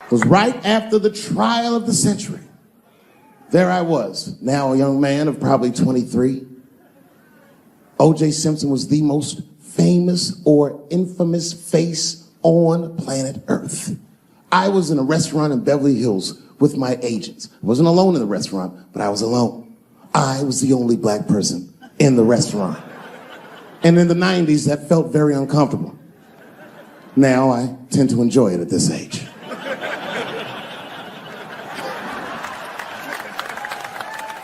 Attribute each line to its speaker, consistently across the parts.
Speaker 1: It was right after the trial of the century. There I was, now a young man of probably 23. O.J. Simpson was the most famous or infamous face on planet Earth. I was in a restaurant in Beverly Hills with my agents. I wasn't alone in the restaurant, but I was alone. I was the only black person in the restaurant. And in the 90s, that felt very uncomfortable. Now I tend to enjoy it at this age.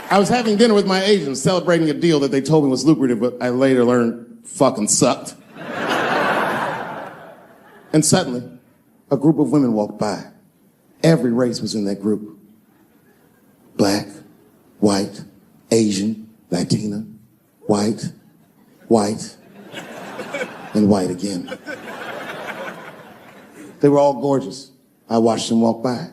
Speaker 1: I was having dinner with my agents, celebrating a deal that they told me was lucrative, but I later learned fucking sucked. And suddenly, a group of women walked by. Every race was in that group. Black, white, Asian, Latina, white, and white again. They were all gorgeous. I watched them walk by.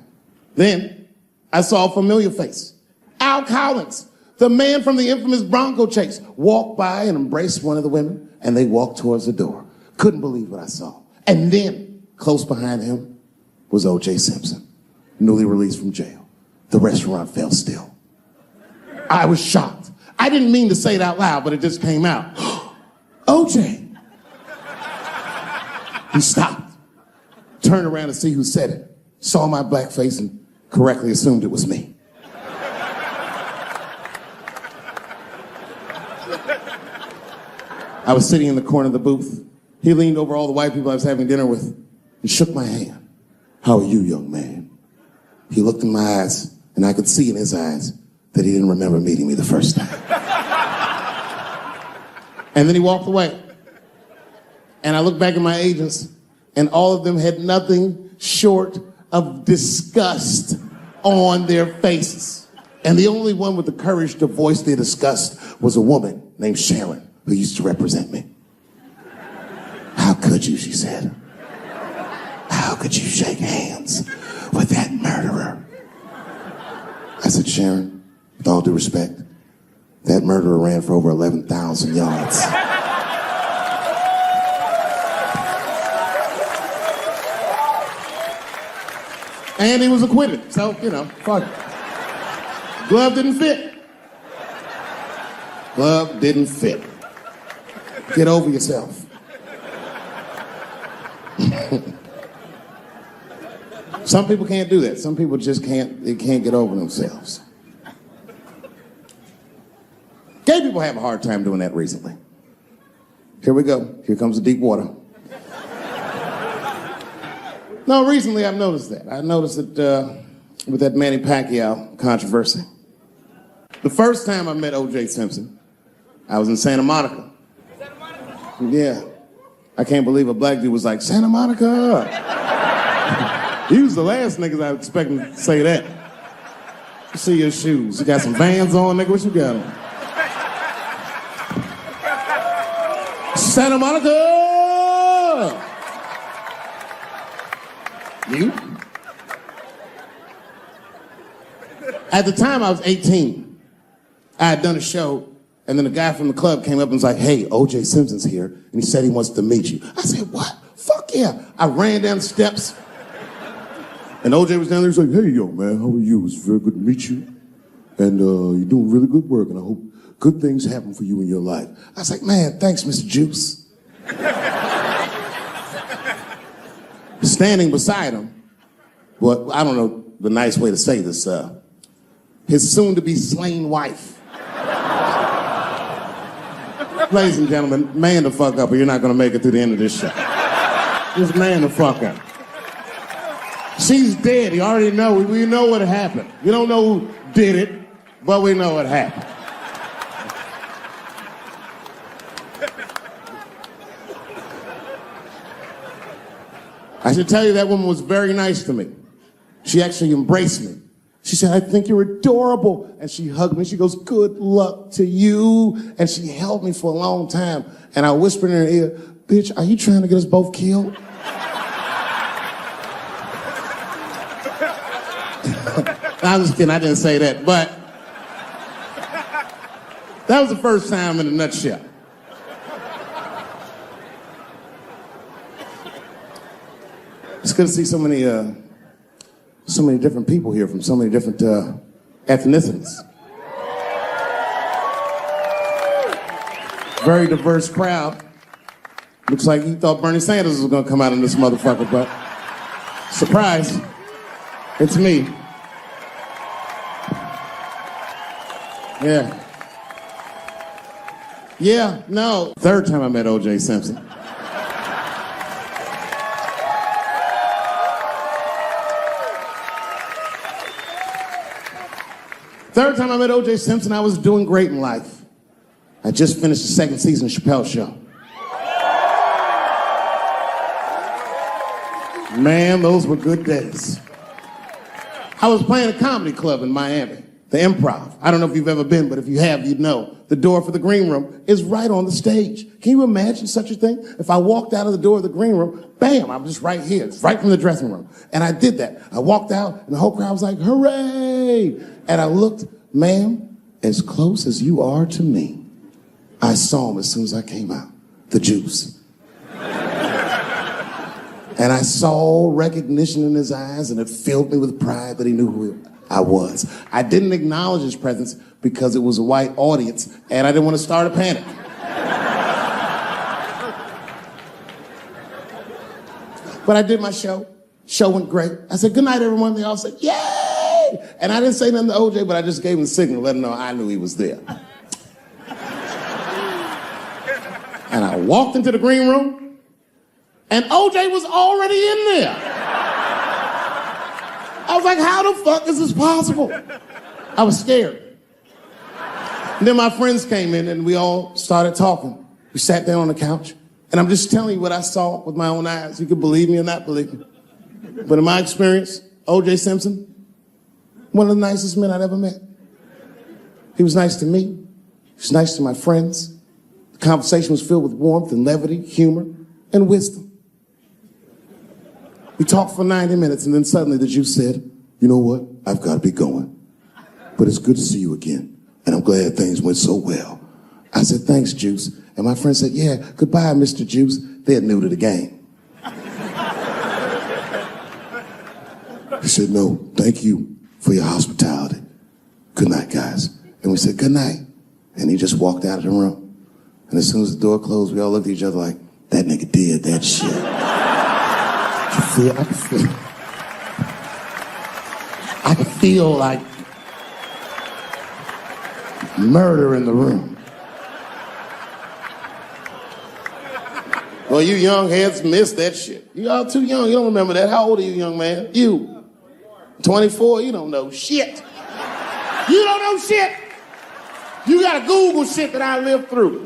Speaker 1: Then, I saw a familiar face. Al Collins, the man from the infamous Bronco chase, walked by and embraced one of the women, and they walked towards the door. Couldn't believe what I saw. And then, close behind him, was O.J. Simpson, newly released from jail. The restaurant fell still. I was shocked. I didn't mean to say it out loud, but it just came out. O.J. He stopped, turned around to see who said it, saw my black face, and correctly assumed it was me. I was sitting in the corner of the booth. He leaned over all the white people I was having dinner with and shook my hand. How are you, young man? He looked in my eyes, and I could see in his eyes that he didn't remember meeting me the first time. And then he walked away. And I looked back at my agents, and all of them had nothing short of disgust on their faces. And the only one with the courage to voice their disgust was a woman named Sharon, who used to represent me. How could you, she said. How could you shake hands with that murderer? I said, Sharon, with all due respect, that murderer ran for over 11,000 yards. And he was acquitted, so, fuck it. Glove didn't fit. Glove didn't fit. Get over yourself. Some people can't do that. Some people just can't get over themselves. Gay people have a hard time doing that recently. Here we go. Here comes the deep water. No, recently I've noticed that. I noticed it with that Manny Pacquiao controversy. The first time I met O.J. Simpson, I was in Santa Monica. Yeah. I can't believe a black dude was like, Santa Monica. He was the last niggas I was expecting to say that. See your shoes. You got some Vans on, nigga? What you got on? Santa Monica! You? At the time, I was 18. I had done a show, and then a guy from the club came up and was like, hey, O.J. Simpson's here, and he said he wants to meet you. I said, what? Fuck yeah. I ran down the steps, and O.J. was down there. He's like, hey, yo, man, how are you? It's very good to meet you, and you're doing really good work, and I hope good things happen for you in your life. I was like, man, thanks, Mr. Juice. Standing beside him, well, I don't know the nice way to say this, his soon-to-be slain wife. Ladies and gentlemen, man the fuck up or you're not gonna make it through the end of this show. Just man the fuck up. She's dead, you already know, we know what happened. We don't know who did it, but we know what happened. I should tell you that woman was very nice to me. She actually embraced me. She said, I think you're adorable. And she hugged me. She goes, good luck to you. And she held me for a long time. And I whispered in her ear, bitch, are you trying to get us both killed? I'm just kidding, I didn't say that. But that was the first time in a nutshell. It's good to see so many So many different people here from so many different ethnicities. Very diverse crowd. Looks like you thought Bernie Sanders was gonna come out in this motherfucker, but surprise, it's me. Yeah. Yeah, no. Third time I met O.J. Simpson. Third time I met O.J. Simpson, I was doing great in life. I just finished the second season of Chappelle Show. Man, those were good days. I was playing a comedy club in Miami, the Improv. I don't know if you've ever been, but if you have, you'd know. The door for the green room is right on the stage. Can you imagine such a thing? If I walked out of the door of the green room, bam, I'm just right here. It's right from the dressing room. And I did that. I walked out, and the whole crowd was like, hooray! And I looked, ma'am, as close as you are to me, I saw him as soon as I came out, the juice. And I saw recognition in his eyes, and it filled me with pride that he knew who I was. I didn't acknowledge his presence because it was a white audience, and I didn't want to start a panic. But I did my show. Show went great. I said, good night, everyone. They all said, yay! And I didn't say nothing to OJ, but I just gave him the signal, let him know I knew he was there. And I walked into the green room, and OJ was already in there. I was like, how the fuck is this possible? I was scared. And then my friends came in, and we all started talking. We sat down on the couch, and I'm just telling you what I saw with my own eyes. You can believe me or not believe me. But in my experience, O.J. Simpson, one of the nicest men I'd ever met. He was nice to me. He was nice to my friends. The conversation was filled with warmth and levity, humor, and wisdom. We talked for 90 minutes, and then suddenly the Jew said, you know what? I've got to be going. But it's good to see you again, and I'm glad things went so well. I said, thanks, Juice. And my friend said, yeah, goodbye, Mr. Juice. They're new to the game. He said, no, thank you for your hospitality. Good night, guys. And we said, good night. And he just walked out of the room. And as soon as the door closed, we all looked at each other like, that nigga did that shit. I could feel like murder in the room. Well, you young heads missed that shit. You all too young. You don't remember that. How old are you, young man? You. 24? You don't know shit. You don't know shit. You gotta Google shit that I lived through.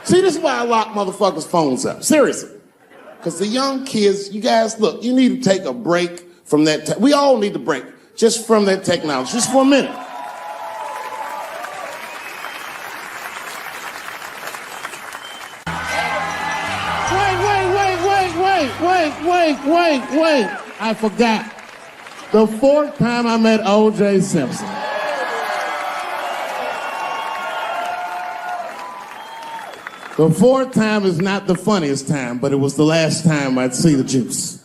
Speaker 1: See, this is why I lock motherfuckers' phones up. Seriously. Because the young kids, you guys, look, you need to take a break from that. We all need to break just from that technology, just for a minute. Wait. I forgot. The fourth time I met O.J. Simpson. The fourth time is not the funniest time, but it was the last time I'd see the juice.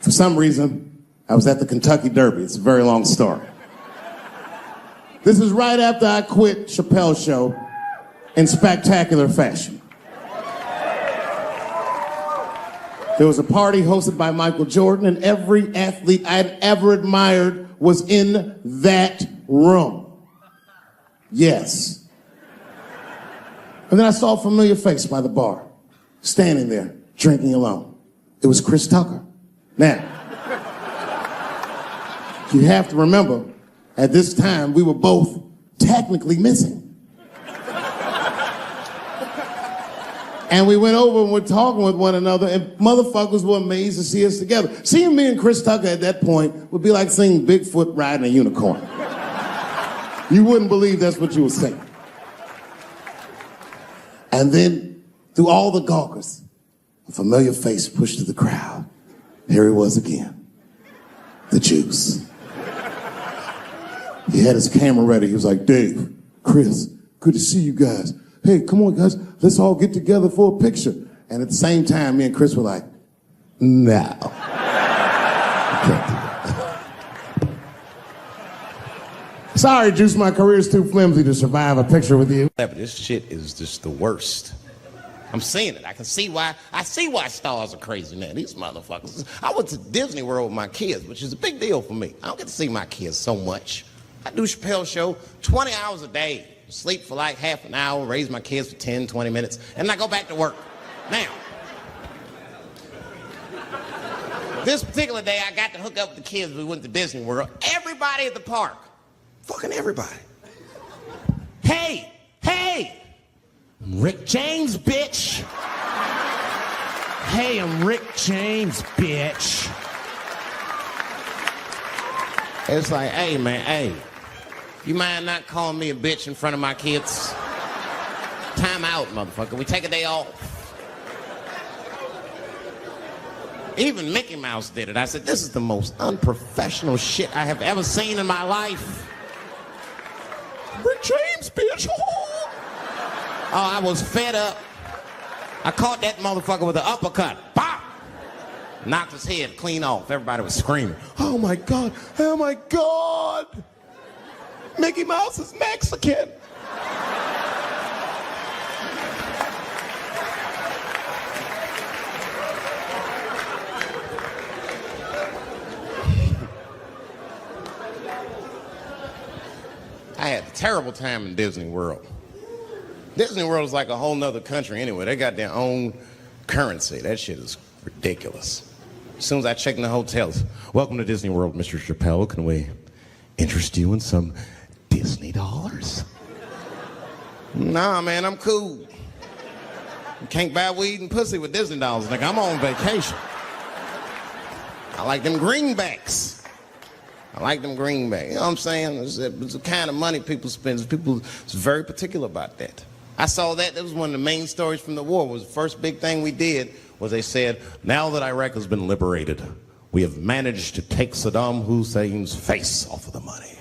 Speaker 1: For some reason, I was at the Kentucky Derby. It's a very long story. This is right after I quit Chappelle Show in spectacular fashion. There was a party hosted by Michael Jordan, and every athlete I'd ever admired was in that room. Yes. And then I saw a familiar face by the bar, standing there, drinking alone. It was Chris Tucker. Now, you have to remember, at this time, we were both technically missing. And we went over and were talking with one another, and motherfuckers were amazed to see us together. Seeing me and Chris Tucker at that point would be like seeing Bigfoot riding a unicorn. You wouldn't believe that's what you were saying. And then, through all the gawkers, a familiar face pushed through the crowd. Here he was again, the Juice. He had his camera ready. He was like, Dave, Chris, good to see you guys. Hey, come on, guys, let's all get together for a picture. And at the same time, me and Chris were like, no. Sorry, Juice, my career's too flimsy to survive a picture with you.
Speaker 2: Yeah, but this shit is just the worst. I'm seeing it. I can see why. I see why stars are crazy now. These motherfuckers. I went to Disney World with my kids, which is a big deal for me. I don't get to see my kids so much. I do Chappelle show 20 hours a day. Sleep for like half an hour, raise my kids for 10, 20 minutes, and I go back to work. Now, this particular day, I got to hook up with the kids. We went to Disney World. Everybody at the park. Fucking everybody. Hey! I'm Rick James, bitch. Hey, I'm Rick James, bitch. It's like, hey, man, hey. You mind not calling me a bitch in front of my kids? Time out, motherfucker. We take a day off. Even Mickey Mouse did it. I said, this is the most unprofessional shit I have ever seen in my life. Rick James, bitch. Oh, I was fed up. I caught that motherfucker with an uppercut. Bop! Knocked his head clean off. Everybody was screaming. Oh my God, oh my God. Mickey Mouse is Mexican. I had a terrible time in Disney World. Disney World is like a whole nother country anyway. They got their own currency. That shit is ridiculous. As soon as I check in the hotels, welcome to Disney World, Mr. Chappelle. Can we interest you in some Disney dollars? Nah, man, I'm cool. You can't buy weed and pussy with Disney dollars, nigga. I'm on vacation. I like them greenbacks. You know what I'm saying? It's the kind of money people spend. People is very particular about that. I saw that. That was one of the main stories from the war. Was the first big thing we did was they said, now that Iraq has been liberated, we have managed to take Saddam Hussein's face off of the money.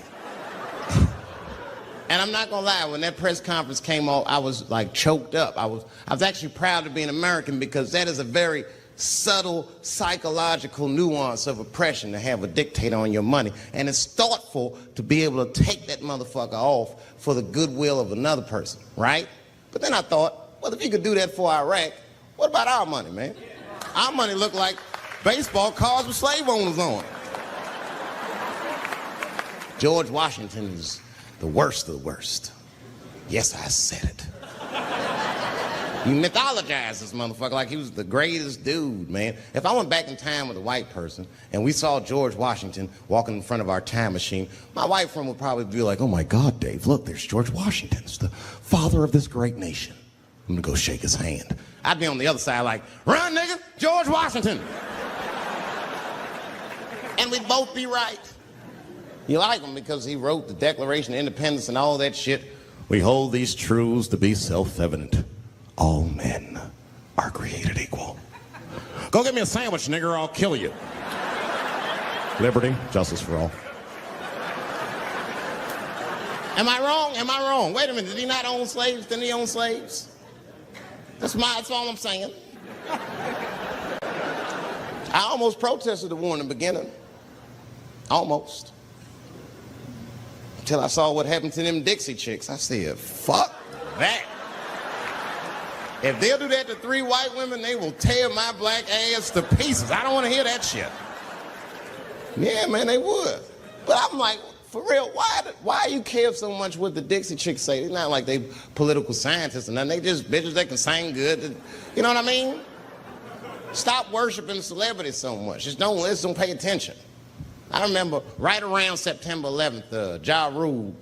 Speaker 2: And I'm not gonna lie, when that press conference came off, I was like choked up. I was actually proud to be an American because that is a very subtle psychological nuance of oppression to have a dictator on your money. And it's thoughtful to be able to take that motherfucker off for the goodwill of another person, right? But then I thought, well, if you could do that for Iraq, what about our money, man? Our money looked like baseball cards with slave owners on it. George Washington is the worst of the worst. Yes, I said it. You mythologize this motherfucker like he was the greatest dude, man. If I went back in time with a white person and we saw George Washington walking in front of our time machine, my white friend would probably be like, oh my God, Dave, look, there's George Washington. It's the father of this great nation. I'm gonna go shake his hand. I'd be on the other side like, run, nigga, George Washington. And we'd both be right. You like him because he wrote the Declaration of Independence and all that shit. We hold these truths to be self-evident. All men are created equal. Go get me a sandwich, nigger, or I'll kill you. Liberty, justice for all. Am I wrong? Am I wrong? Wait a minute, did he not own slaves? Didn't he own slaves? That's all I'm saying. I almost protested the war in the beginning. Almost. Until I saw what happened to them Dixie chicks. I said, fuck that. If they'll do that to 3 white women, they will tear my black ass to pieces. I don't want to hear that shit. Yeah, man, they would. But I'm like, for real, why you care so much what the Dixie chicks say? It's not like they political scientists or nothing. They just bitches that can sing good. You know what I mean? Stop worshiping celebrities so much. Just don't listen, don't pay attention. I remember right around September 11th, Ja Rule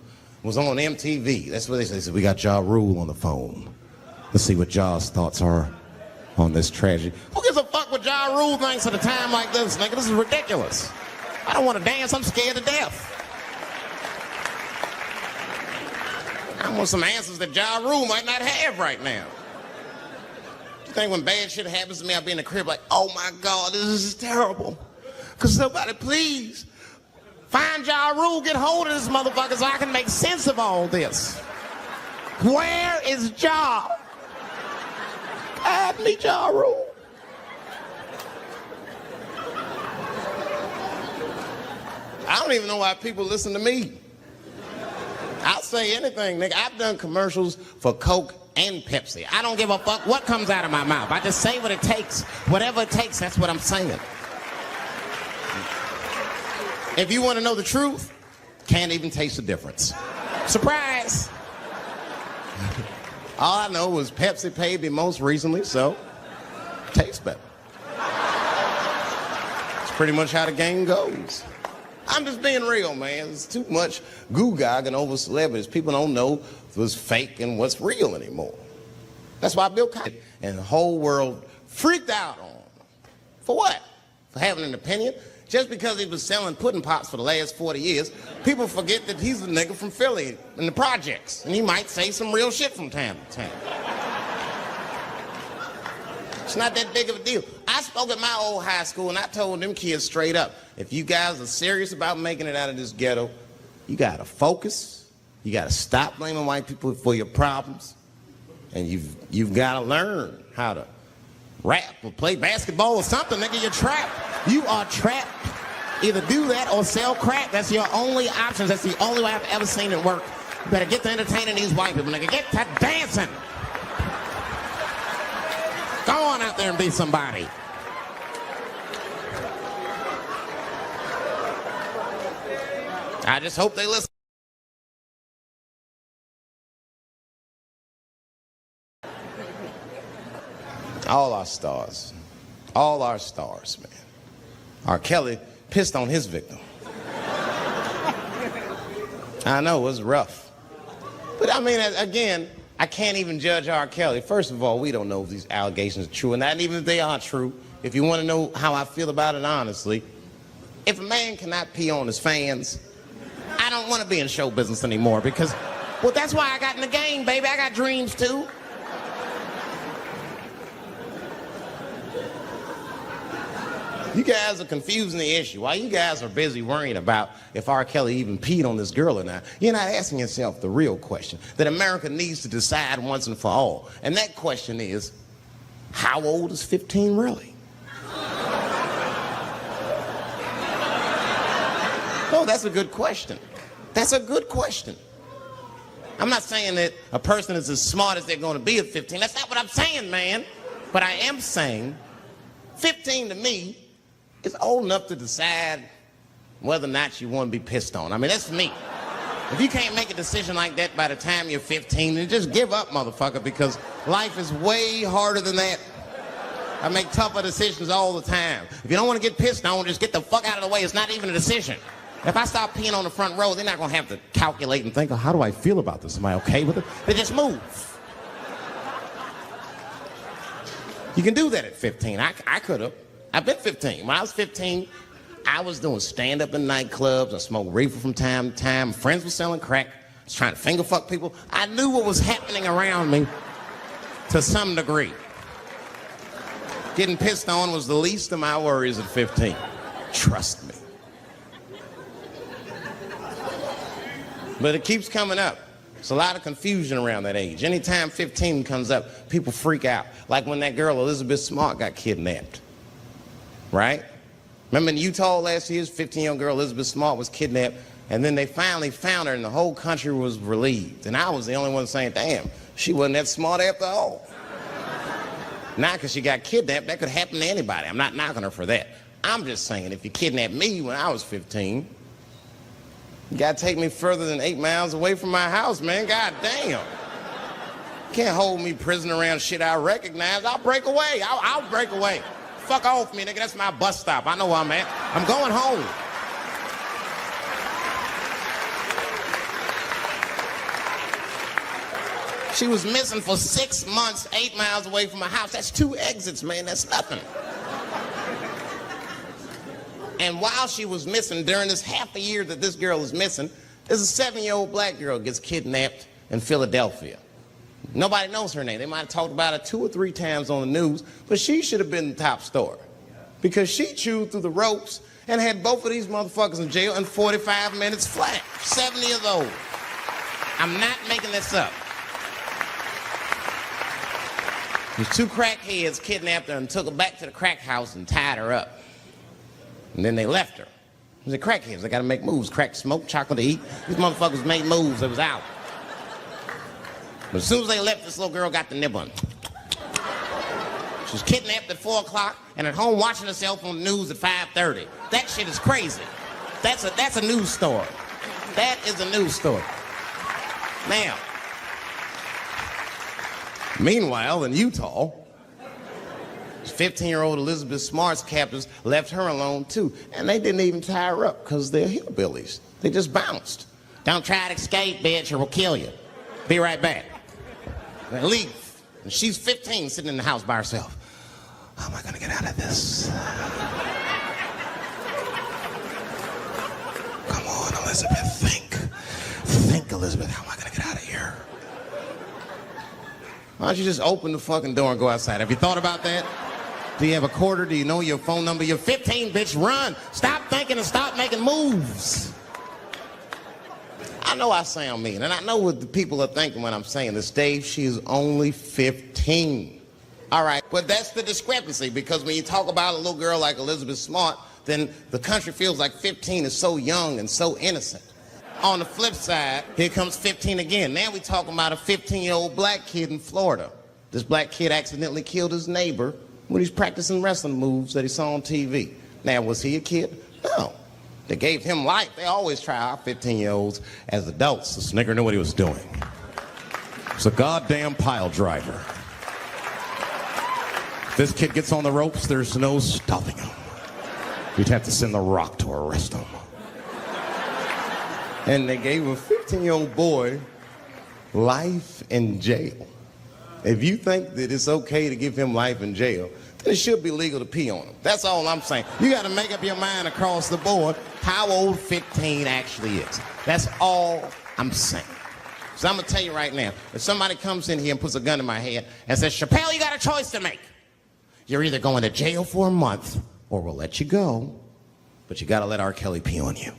Speaker 2: was on MTV. That's what they said. They said, we got Ja Rule on the phone. Let's see what Ja's thoughts are on this tragedy. Who gives a fuck what Ja Rule thinks at a time like this, nigga? This is ridiculous. I don't want to dance. I'm scared to death. I want some answers that Ja Rule might not have right now. You think when bad shit happens to me, I'll be in the crib like, oh my God, this is terrible. Cause somebody please find Ja Rule, get hold of this motherfucker so I can make sense of all this. Where is Ja? Guide me, Ja Rule. I don't even know why people listen to me. I'll say anything, nigga. I've done commercials for Coke and Pepsi. I don't give a fuck what comes out of my mouth. I just say what it takes. Whatever it takes, that's what I'm saying. If you want to know the truth, can't even taste the difference. Surprise! All I know was Pepsi paid me most recently, so tastes better. It's pretty much how the game goes. I'm just being real, man. There's too much goo-gagging over celebrities. People don't know what's fake and what's real anymore. That's why Bill Cosby and the whole world freaked out on him. For what? For having an opinion? Just because he was selling pudding pops for the last 40 years, people forget that he's a nigga from Philly in the projects, and he might say some real shit from time to time. It's not that big of a deal. I spoke at my old high school, and I told them kids straight up, if you guys are serious about making it out of this ghetto, you gotta focus, you gotta stop blaming white people for your problems, and you've gotta learn how to rap or play basketball or something, nigga. You're trapped. You are trapped. Either do that or sell crack. That's your only options. That's the only way I've ever seen it work. You better get to entertaining these white people, nigga. Get to dancing. Go on out there and be somebody. I just hope they listen. All our stars, man. R. Kelly pissed on his victim. I know, it was rough. But I mean, again, I can't even judge R. Kelly. First of all, we don't know if these allegations are true, and not even if they are true. If you want to know how I feel about it honestly, if a man cannot pee on his fans, I don't want to be in show business anymore because, well, that's why I got in the game, baby. I got dreams too. You guys are confusing the issue. While you guys are busy worrying about if R. Kelly even peed on this girl or not, you're not asking yourself the real question that America needs to decide once and for all. And that question is, how old is 15 really? Oh, that's a good question. That's a good question. I'm not saying that a person is as smart as they're going to be at 15. That's not what I'm saying, man. But I am saying 15 to me is old enough to decide whether or not you want to be pissed on. I mean, that's me. If you can't make a decision like that by the time you're 15, then just give up, motherfucker, because life is way harder than that. I make tougher decisions all the time. If you don't want to get pissed on, just get the fuck out of the way. It's not even a decision. If I start peeing on the front row, they're not going to have to calculate and think, oh, how do I feel about this? Am I okay with it? They just move. You can do that at 15. I could have. I've been 15. When I was 15, I was doing stand-up in nightclubs. I smoked reefer from time to time. Friends were selling crack. I was trying to finger fuck people. I knew what was happening around me to some degree. Getting pissed on was the least of my worries at 15. Trust me. But it keeps coming up. There's a lot of confusion around that age. Anytime 15 comes up, people freak out. Like when that girl, Elizabeth Smart, got kidnapped. Right? Remember in Utah last year, 15-year-old girl Elizabeth Smart was kidnapped, and then they finally found her, and the whole country was relieved. And I was the only one saying, damn, she wasn't that smart after all. Not because she got kidnapped. That could happen to anybody. I'm not knocking her for that. I'm just saying, if you kidnapped me when I was 15, you got to take me further than 8 miles away from my house, man. God damn. Can't hold me prisoner around shit I recognize. I'll break away. I'll break away. Fuck off me, nigga. That's my bus stop. I know where I'm at. I'm going home. She was missing for 6 months, 8 miles away from my house. That's 2 exits, man. That's nothing. And while she was missing, during this half a year that this girl is missing, there's a 7-year-old black girl gets kidnapped in Philadelphia. Nobody knows her name. They might have talked about it 2 or 3 times on the news, but she should have been the top story because she chewed through the ropes and had both of these motherfuckers in jail in 45 minutes flat. 7 years old. I'm not making this up. These 2 crackheads kidnapped her and took her back to the crack house and tied her up. And then they left her. They're crackheads. They gotta make moves. Crack, smoke, chocolate to eat. These motherfuckers made moves. It was out. But as soon as they left, this little girl got the nib on. She was kidnapped at 4 o'clock and at home watching herself on the news at 5:30. That shit is crazy. That's a news story. That is a news story. Now, meanwhile, in Utah, 15-year-old Elizabeth Smart's captors left her alone, too. And they didn't even tie her up because they're hillbillies. They just bounced. Don't try to escape, bitch, or we'll kill you. Be right back. They leave. And she's 15, sitting in the house by herself. How am I going to get out of this? Come on, Elizabeth, think. Think, Elizabeth, how am I going to get out of here? Why don't you just open the fucking door and go outside? Have you thought about that? Do you have a quarter? Do you know your phone number? You're 15, bitch, run. Stop thinking and stop making moves. I know I sound mean, and I know what the people are thinking when I'm saying this. Dave, she is only 15. All right, but that's the discrepancy, because when you talk about a little girl like Elizabeth Smart, then the country feels like 15 is so young and so innocent. On the flip side, here comes 15 again. Now we're talking about a 15-year-old black kid in Florida. This black kid accidentally killed his neighbor when he's practicing wrestling moves that he saw on TV. Now, was he a kid? No. They gave him life. They always try our 15-year-olds as adults. The nigger knew what he was doing. It's a goddamn pile driver. If this kid gets on the ropes, there's no stopping him. You'd have to send the Rock to arrest him. And they gave a 15-year-old boy life in jail. If you think that it's okay to give him life in jail, then it should be legal to pee on him. That's all I'm saying. You got to make up your mind across the board how old 15 actually is. That's all I'm saying. So I'm going to tell you right now, if somebody comes in here and puts a gun in my head and says, Chappelle, you got a choice to make. You're either going to jail for a month or we'll let you go, but you got to let R. Kelly pee on you.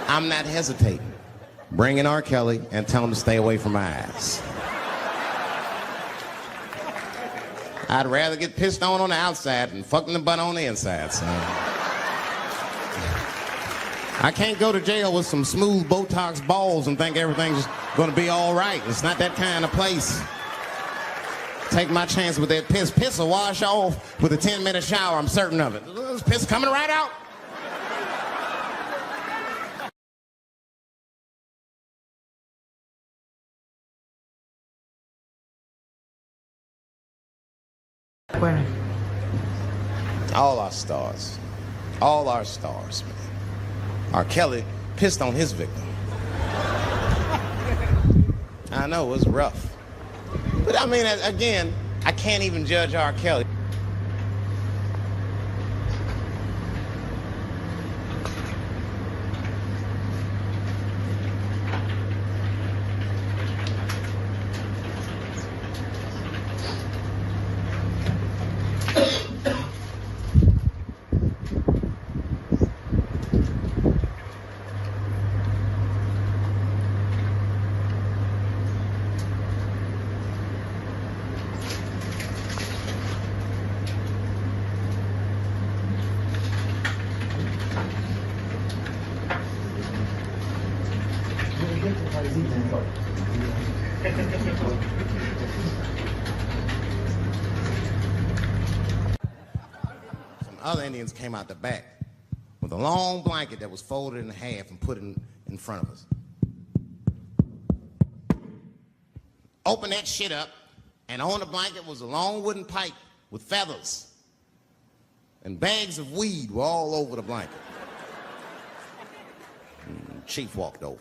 Speaker 2: I'm not hesitating. Bring in R. Kelly and tell him to stay away from my ass. I'd rather get pissed on the outside than fucking the butt on the inside, son. I can't go to jail with some smooth Botox balls and think everything's gonna be all right. It's not that kind of place. Take my chance with that piss. Piss will wash off with a 10-minute shower, I'm certain of it. There's piss coming right out.
Speaker 3: Bueno.
Speaker 2: All our stars, man. R. Kelly pissed on his victim. I know, it was rough. But I mean, again, I can't even judge R. Kelly. Some other Indians came out the back with a long blanket that was folded in half and put in front of us. Open that shit up, and on the blanket was a long wooden pipe with feathers, and bags of weed were all over the blanket. And Chief walked over.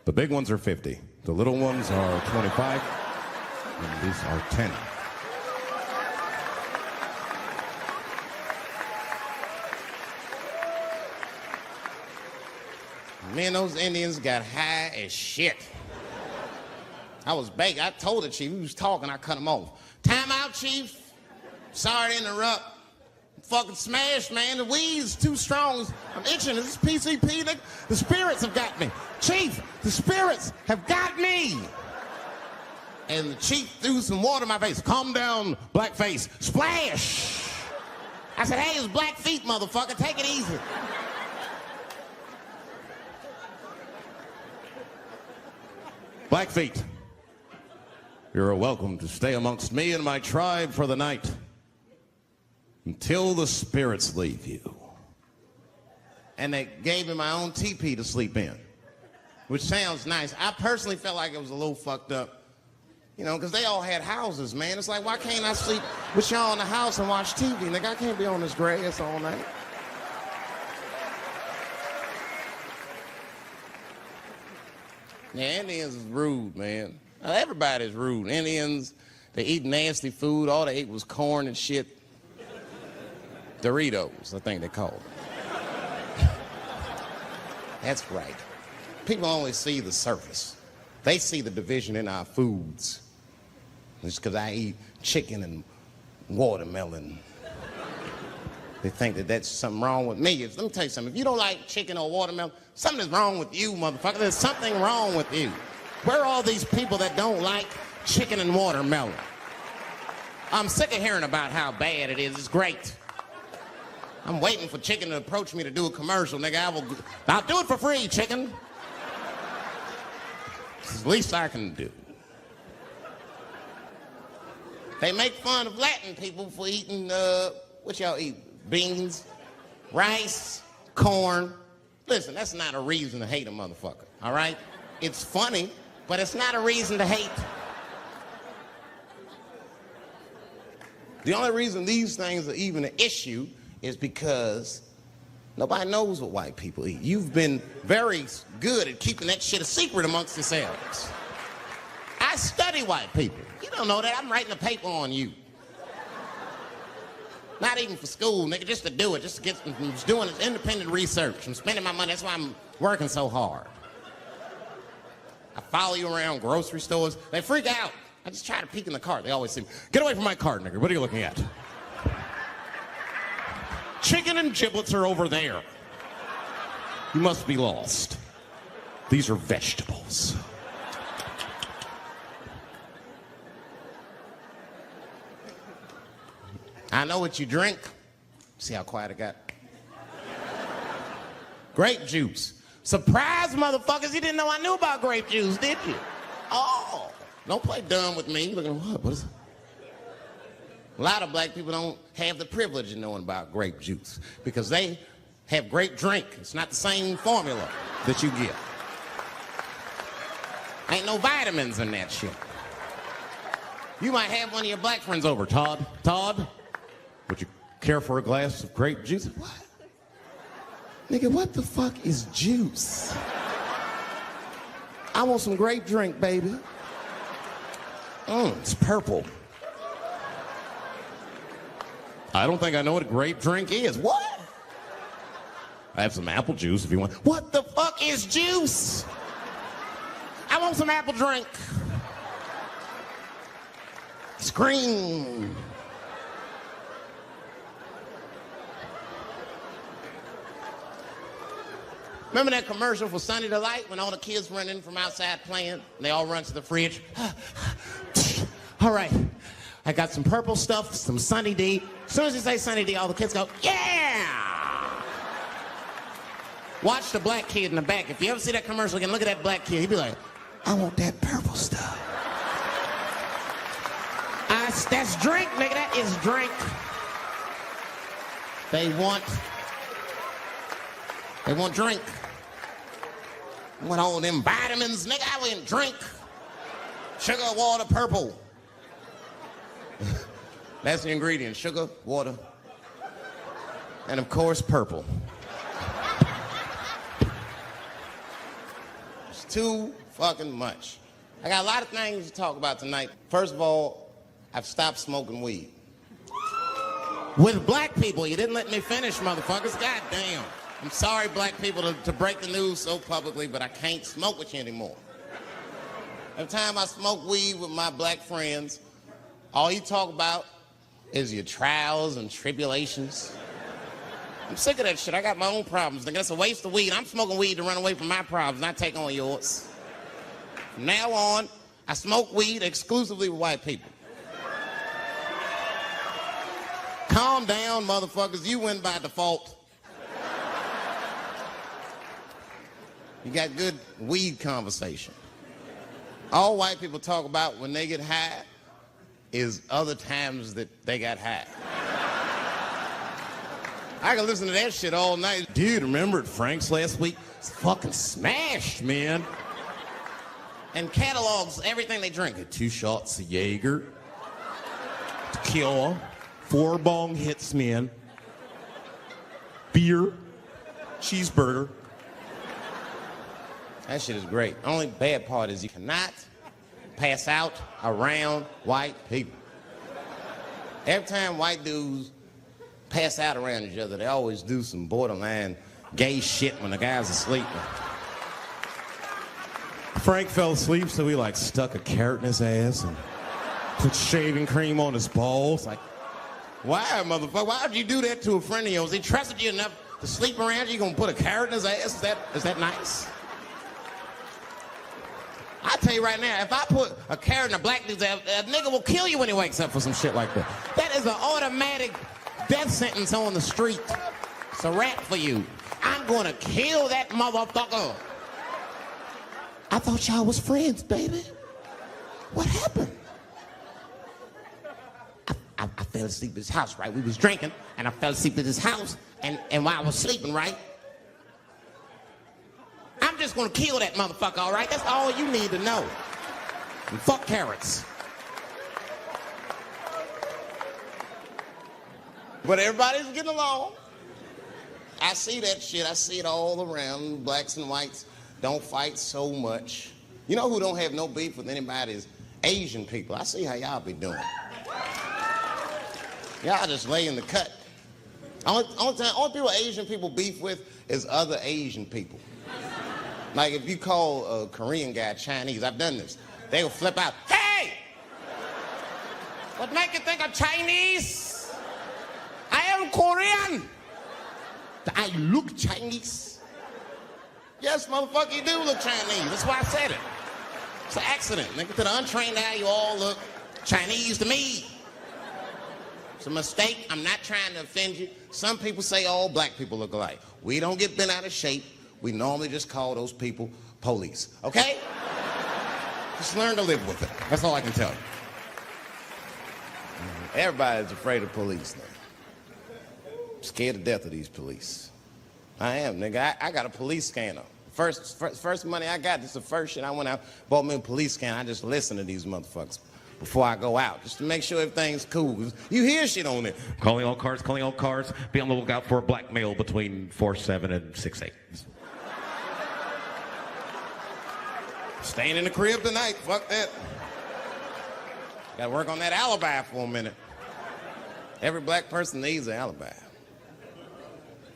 Speaker 2: The big ones are 50. The little ones are 25. And these are 10. Me and those Indians got high as shit. I was baked. I told the chief, he was talking, I cut him off. Time out, chief. Sorry to interrupt. Fucking smashed, man. The weed's too strong. I'm itching. This is PCP. The spirits have got me. Chief, the spirits have got me. And the chief threw some water in my face. Calm down, black face. Splash! I said, hey, it's black feet, motherfucker. Take it easy. Black feet. You're welcome to stay amongst me and my tribe for the night until the spirits leave you. And they gave me my own teepee to sleep in, which sounds nice. I personally felt like it was a little fucked up, you know, because they all had houses, man. It's like, why can't I sleep with y'all in the house and watch TV? Like, I can't be on this grass all night. Yeah, Indians is rude, man. Everybody's rude. Indians, they eat nasty food. All they ate was corn and shit. Doritos, I think they call it. That's right. People only see the surface. They see the division in our foods. It's because I eat chicken and watermelon. They think that that's something wrong with me. Let me tell you something. If you don't like chicken or watermelon, something is wrong with you, motherfucker. There's something wrong with you. Where are all these people that don't like chicken and watermelon? I'm sick of hearing about how bad it is. It's great. I'm waiting for chicken to approach me to do a commercial, nigga. I'll do it for free, chicken. It's the least I can do. They make fun of Latin people for eating, what y'all eat? Beans, rice, corn. Listen, that's not a reason to hate a motherfucker, all right? It's funny, but it's not a reason to hate. The only reason these things are even an issue is because nobody knows what white people eat. You've been very good at keeping that shit a secret amongst yourselves. I study white people. You don't know that. I'm writing a paper on you. Not even for school, nigga, just to do it, just to get, I'm just doing independent research. I'm spending my money, that's why I'm working so hard. I follow you around grocery stores. They freak out. I just try to peek in the cart. They always say, get away from my cart, nigga. What are you looking at? Chicken and giblets are over there. You must be lost. These are vegetables. I know what you drink. See how quiet I got? Grape juice. Surprise, motherfuckers, you didn't know I knew about grape juice, did you? Oh, don't play dumb with me. Looking, what is it? A lot of black people don't have the privilege of knowing about grape juice because they have grape drink. It's not the same formula that you get. Ain't no vitamins in that shit. You might have one of your black friends over. Todd, would you care for a glass of grape juice? What? Nigga, what the fuck is juice? I want some grape drink, baby. It's purple. I don't think I know what a grape drink is. What? I have some apple juice if you want. What the fuck is juice? I want some apple drink. Scream. Remember that commercial for Sunny Delight when all the kids run in from outside playing and they all run to the fridge? All right, I got some purple stuff, some Sunny D. As soon as you say Sunny D, all the kids go, yeah! Watch the black kid in the back. If you ever see that commercial again, look at that black kid. He'd be like, I want that purple stuff. That's drink, nigga, that is drink. They want drink. I want all them vitamins, nigga, I want drink. Sugar, water, purple. That's the ingredient, sugar, water, and of course, purple. It's too fucking much. I got a lot of things to talk about tonight. First of all, I've stopped smoking weed. With black people, you didn't let me finish, motherfuckers. God damn. I'm sorry, black people, to break the news so publicly, but I can't smoke with you anymore. Every time I smoke weed with my black friends, all you talk about is your trials and tribulations. I'm sick of that shit. I got my own problems. Nigga, that's a waste of weed. I'm smoking weed to run away from my problems, not take on yours. From now on, I smoke weed exclusively with white people. Calm down, motherfuckers. You win by default. You got good weed conversation. All white people talk about when they get high is other times that they got high. I can listen to that shit all night. Dude, remember at Frank's last week? It's fucking smashed, man. And catalogs everything they drink. 2 shots of Jaeger, tequila, 4 bong hits, man, beer, cheeseburger. That shit is great. Only bad part is you cannot pass out around white people. Every time white dudes pass out around each other, they always do some borderline gay shit when the guy's asleep. Frank fell asleep, so he like stuck a carrot in his ass and put shaving cream on his balls. Like, why, motherfucker? Why would you do that to a friend of yours? He trusted you enough to sleep around you. You gonna put a carrot in his ass? Is that nice? I tell you right now, if I put a carrot in a black dude's ass, a nigga will kill you when he wakes up for some shit like that. That is an automatic death sentence on the street. It's a rap for you. I'm gonna kill that motherfucker. I thought y'all was friends, baby. What happened? I fell asleep at his house, right? We was drinking, and I fell asleep at his house, and while I was sleeping, right? I'm just gonna kill that motherfucker, all right? That's all you need to know. And fuck carrots. But everybody's getting along. I see that shit. I see it all around. Blacks and whites don't fight so much. You know who don't have no beef with anybody is Asian people. I see how y'all be doing. Y'all just lay in the cut. Only people Asian people beef with is other Asian people. Like if you call a Korean guy Chinese, I've done this. They will flip out, hey! What make you think I'm Chinese? I am Korean. I look Chinese. Yes, motherfucker, you do look Chinese. That's why I said it. It's an accident. Nigga, to the untrained eye, you all look Chinese to me. It's a mistake. I'm not trying to offend you. Some people say all black people look alike. We don't get bent out of shape. We normally just call those people police, okay? Just learn to live with it. That's all I can tell you. Everybody's afraid of police now. I'm scared to death of these police. I am, nigga. I got a police scanner. First money I got, this is the first shit I went out, bought me a police scanner. I just listen to these motherfuckers before I go out, just to make sure everything's cool. You hear shit on it. Calling all cars, be on the lookout for a black male between 4'7" and 6'8". Staying in the crib tonight, fuck that. Gotta work on that alibi for a minute. Every black person needs an alibi.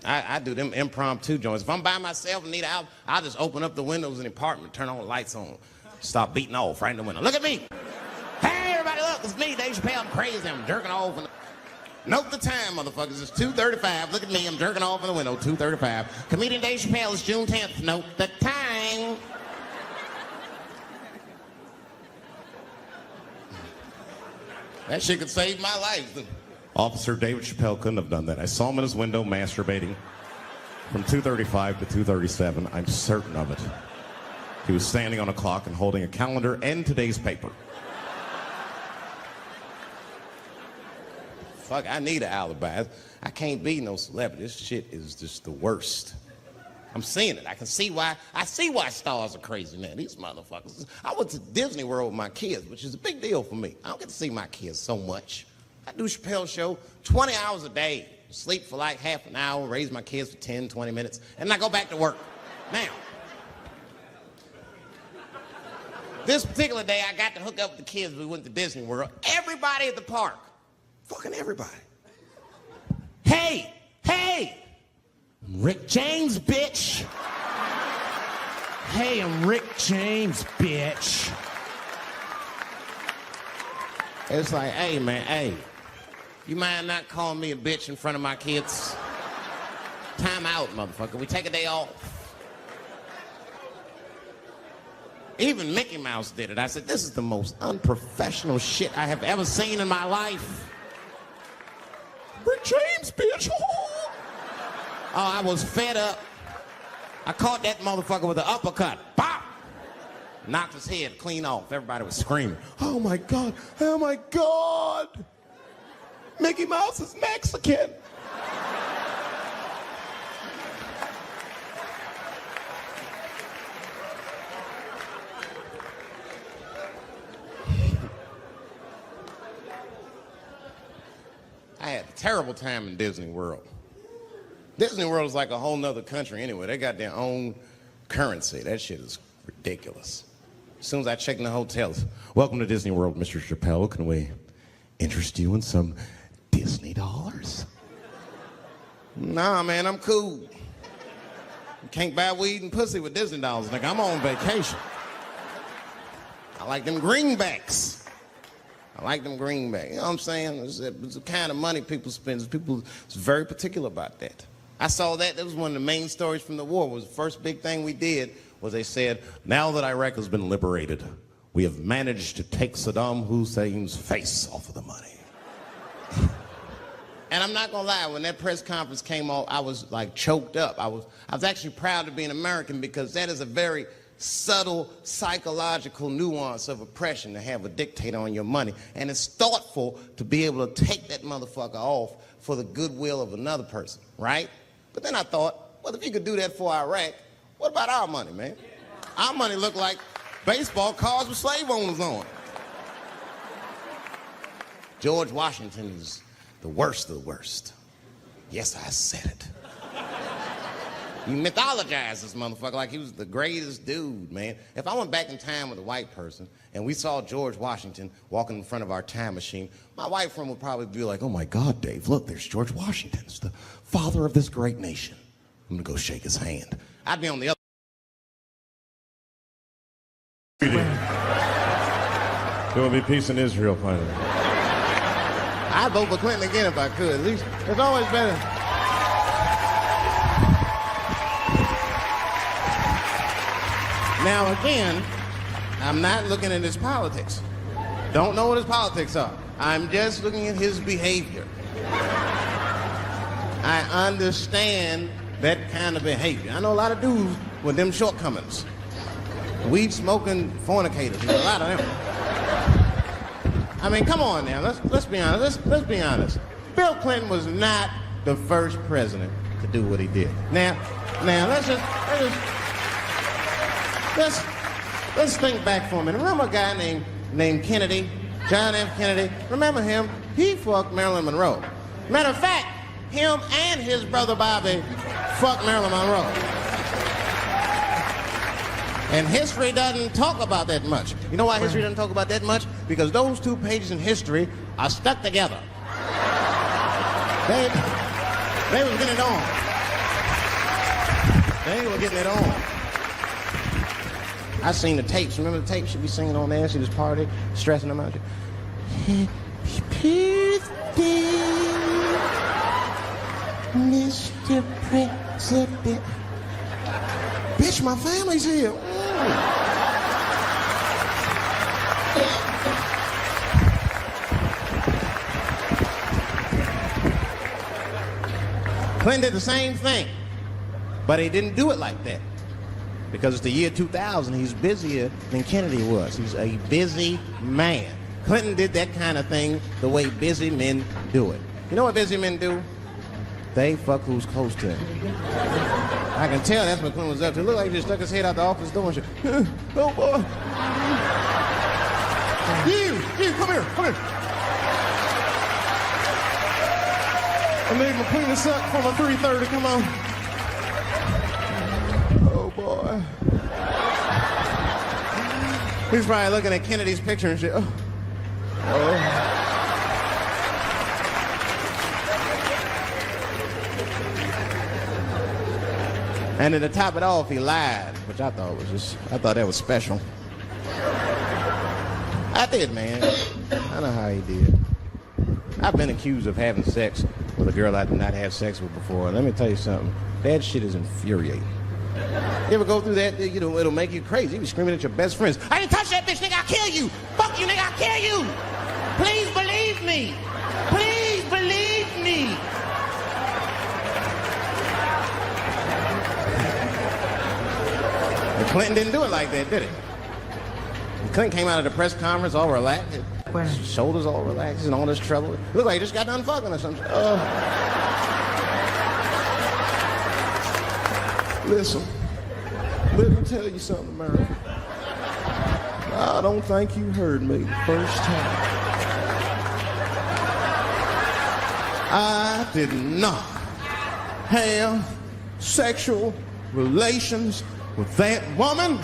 Speaker 2: I do them impromptu joints. If I'm by myself and need an alibi, I'll just open up the windows in the apartment, turn all the lights on, start beating off right in the window. Look at me. Hey, everybody, look, it's me, Dave Chappelle. I'm crazy, I'm jerking off. Note the time, motherfuckers. It's 2:35. Look at me, I'm jerking off in the window, 2:35. Comedian Dave Chappelle is June 10th. Note the time. That shit could save my life. Officer David Chappelle couldn't have done that. I saw him in his window masturbating from 2:35 to 2:37. I'm certain of it. He was standing on a clock and holding a calendar and today's paper. Fuck, I need an alibi. I can't be no celebrity. This shit is just the worst. I'm seeing it. I see why stars are crazy, man. These motherfuckers. I went to Disney World with my kids, which is a big deal for me. I don't get to see my kids so much. I do Chappelle show 20 hours a day, sleep for like half an hour, raise my kids for 10, 20 minutes, and I go back to work. Now, this particular day, I got to hook up with the kids. We went to Disney World. Everybody at the park, fucking everybody. Hey, I'm Rick James, bitch. Hey, I'm Rick James, bitch. It's like, hey, man, hey. You mind not calling me a bitch in front of my kids? Time out, motherfucker. We take a day off. Even Mickey Mouse did it. I said, this is the most unprofessional shit I have ever seen in my life. Rick James, bitch. Oh, I was fed up. I caught that motherfucker with an uppercut. Bop! Knocked his head clean off. Everybody was screaming. Oh my God, oh my God. Mickey Mouse is Mexican. I had a terrible time in Disney World. Disney World is like a whole nother country anyway. They got their own currency. That shit is ridiculous. As soon as I check in the hotels, welcome to Disney World, Mr. Chappelle. Can we interest you in some Disney dollars? Nah, man, I'm cool. You can't buy weed and pussy with Disney dollars. Like, I'm on vacation. I like them greenbacks. I like them greenbacks. You know what I'm saying? It's the kind of money people spend. People is very particular about that. I saw that. That was one of the main stories from the war. It was the first big thing we did was they said, now that Iraq has been liberated, we have managed to take Saddam Hussein's face off of the money. And I'm not gonna lie, when that press conference came off, I was like choked up. I was actually proud to be an American because that is a very subtle psychological nuance of oppression to have a dictator on your money. And it's thoughtful to be able to take that motherfucker off for the goodwill of another person, right? But then I thought, well, if you could do that for Iraq, what about our money, man? Our money looked like baseball cards with slave owners on. George Washington is the worst of the worst. Yes, I said it. You mythologize this motherfucker like he was the greatest dude, man. If I went back in time with a white person and we saw George Washington walking in front of our time machine, my white friend would probably be like, oh my God, Dave, look, there's George Washington. It's the father of this great nation. I'm gonna go shake his hand. I'd be on the other.
Speaker 4: There will be peace in Israel finally.
Speaker 2: I'd vote for Clinton again if I could. At least it's always better. Now, again, I'm not looking at his politics. Don't know what his politics are. I'm just looking at his behavior. I understand that kind of behavior. I know a lot of dudes with them shortcomings. Weed smoking fornicators, a lot of them. I mean, come on now, let's be honest. Let's be honest. Bill Clinton was not the first president to do what he did. Now, let's think back for a minute. Remember a guy named Kennedy, John F. Kennedy? Remember him? He fucked Marilyn Monroe. Matter of fact, him and his brother Bobby fucked Marilyn Monroe. And history doesn't talk about that much. You know why history doesn't talk about that much? Because those two pages in history are stuck together. They were getting it on. They were getting it on. I seen the tapes. Remember the tapes she'd be singing on there? She was party, stressing them out. Happy birthday, Mr. President. Bitch, my family's here. Clinton did the same thing, but he didn't do it like that. Because it's the year 2000, he's busier than Kennedy was. He's a busy man. Clinton did that kind of thing the way busy men do it. You know what busy men do? They fuck who's close to him. I can tell that's what Clinton was up to. Look like he just stuck his head out the office door and shit. Oh, boy. You, come here. I need my penis up for my 3:30, come on. Oh, boy. He's probably looking at Kennedy's picture and shit. Oh. And then to top it off, he lied, which I thought that was special. I did, man. I know how he did. I've been accused of having sex with a girl I did not have sex with before. Let me tell you something. That shit is infuriating. You ever go through that? You know, it'll make you crazy. You be screaming at your best friends. I didn't touch that bitch, nigga. I'll kill you. Fuck you, nigga. I'll kill you. Please believe me. Please believe me. And Clinton didn't do it like that, did he? Clinton came out of the press conference all relaxed.
Speaker 3: Bueno.
Speaker 2: His shoulders all relaxed and all this trouble. It looked like he just got done fucking or something. Listen, let me tell you something, America. I don't think you heard me the first time. I did not have sexual relations with that woman,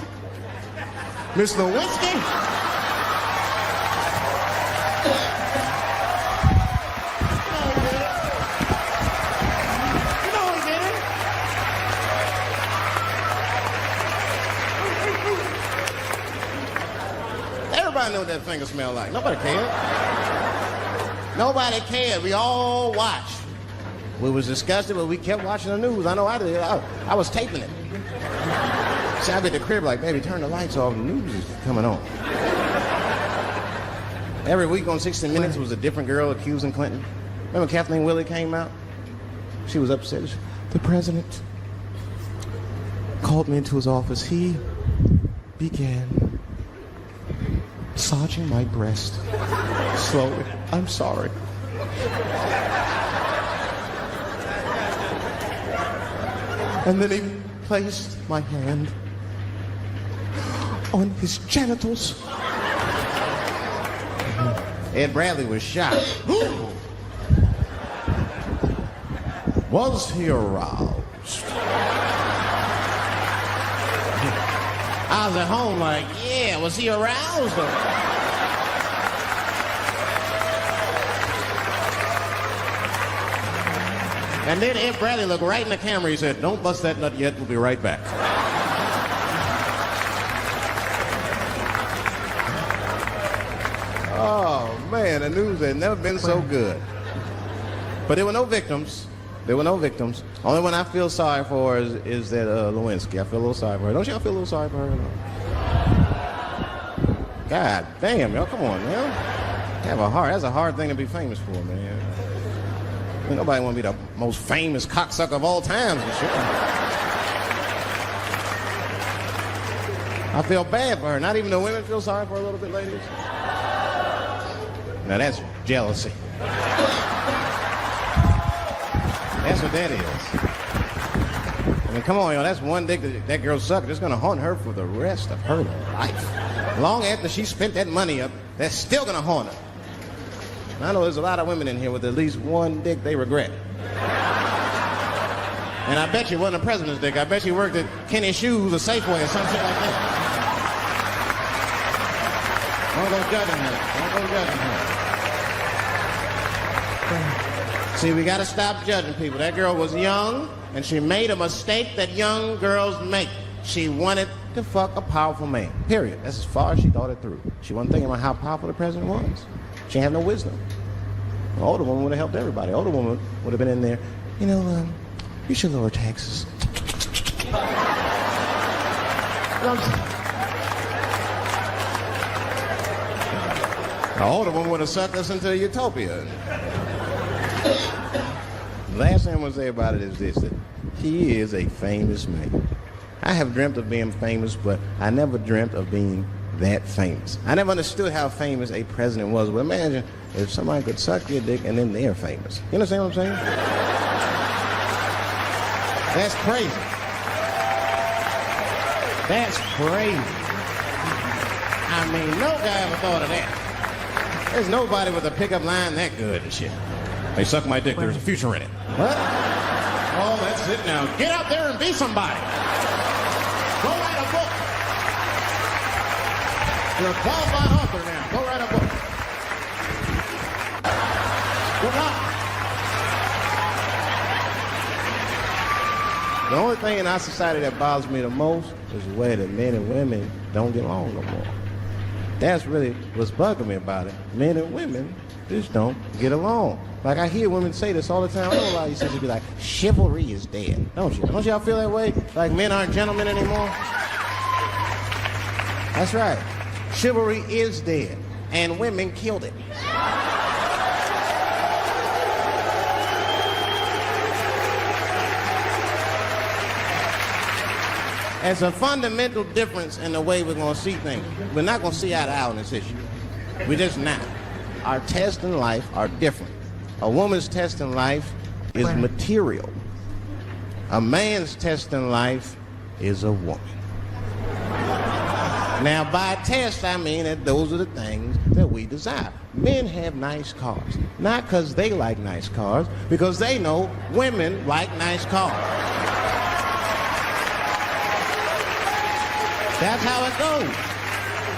Speaker 2: Miss Lewinsky. Everybody knew what that finger smelled like. Nobody cared. Nobody cared. We all watched. We was disgusted, but we kept watching the news. I know I did. I was taping it. See, I'd be at the crib like, baby, turn the lights off. The news is coming on. Every week on 60 Minutes was a different girl accusing Clinton. Remember Kathleen Willey came out? She was upset. The president called me into his office. He began massaging my breast slowly. I'm sorry. And then he placed my hand on his genitals. Ed Bradley was shocked. Was he aroused? I was at home like, yeah, was he aroused? And then Ed Bradley looked right in the camera. He said, don't bust that nut yet. We'll be right back. Oh, man, the news had never been so good. But there were no victims. There were no victims. Only one I feel sorry for is that Lewinsky. I feel a little sorry for her. Don't y'all feel a little sorry for her? God damn, y'all, come on, man. That's a hard thing to be famous for, man. I mean, nobody want to be the most famous cocksucker of all times and shit. I feel bad for her. Not even the women feel sorry for her a little bit, ladies. Now that's jealousy. That's what that is. I mean, come on, yo, that's one dick that girl sucked. It's gonna haunt her for the rest of her life. Long after she spent that money up, that's still gonna haunt her. I know there's a lot of women in here with at least one dick they regret. And I bet you it wasn't a president's dick. I bet you worked at Kenny Shoes or Safeway or some shit like that. Don't go judging her. Don't go judging her. See, we gotta stop judging people. That girl was young, and she made a mistake that young girls make. She wanted to fuck a powerful man. Period. That's as far as she thought it through. She wasn't thinking about how powerful the president was. She had no wisdom. An older woman would have helped everybody. An older woman would have been in there. You know, you should lower taxes. An older woman would have sucked us into utopia. The last thing I'm going to say about it is this, that he is a famous man. I have dreamt of being famous, but I never dreamt of being that famous. I never understood how famous a president was. But imagine if somebody could suck your dick and then they're famous. You understand what I'm saying? That's crazy. That's crazy. I mean, no guy ever thought of that. There's nobody with a pickup line that good and shit. They suck my dick, there's a future in it. What? Oh, that's it now. Get out there and be somebody. Go write a book. You're a qualified author now. Go write a book. Good luck. The only thing in our society that bothers me the most is the way that men and women don't get along no more. That's really what's bugging me about it. Men and women just don't get along. Like I hear women say this all the time. I know a lot of you sisters be like, chivalry is dead. Don't you? Don't y'all feel that way? Like men aren't gentlemen anymore? That's right. Chivalry is dead. And women killed it. There's a fundamental difference in the way we're going to see things. We're not going to see eye to eye on this issue. We're just not. Our tests in life are different. A woman's test in life is material. A man's test in life is a woman. Now, by test, I mean that those are the things that we desire. Men have nice cars. Not because they like nice cars, because they know women like nice cars. That's how it goes.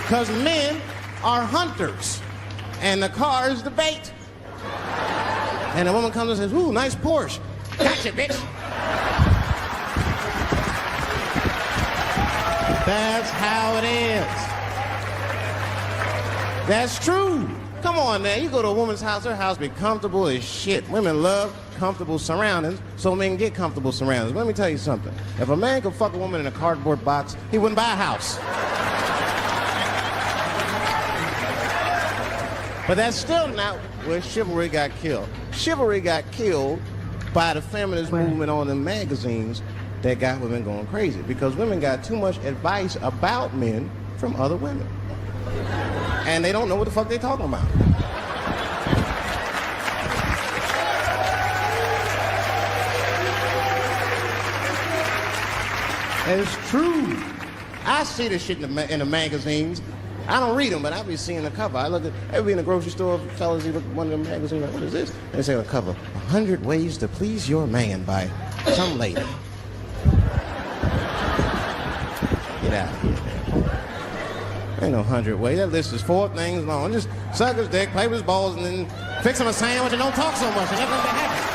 Speaker 2: Because men are hunters, and the car is the bait. And a woman comes and says, ooh, nice Porsche. Gotcha, bitch. That's how it is. That's true. Come on now, you go to a woman's house, her house be comfortable as shit. Women love comfortable surroundings, so men get comfortable surroundings. Let me tell you something. If a man could fuck a woman in a cardboard box, he wouldn't buy a house. But that's still not where chivalry got killed. Chivalry got killed by the feminist movement on the magazines that got women going crazy, because women got too much advice about men from other women. And they don't know what the fuck they're talking about. It's true. I see this shit in the magazines. I don't read them, but I be seeing the cover. I look at, every in the grocery store, fellas, you look at one of them magazines, like, what is this? And they say on the cover, 100 Ways to Please Your Man by some lady. Get out of here. Ain't no 100 ways. That list is 4 things long. Just suck his dick, play with his balls, and then fix him a sandwich and don't talk so much. And everything that happens.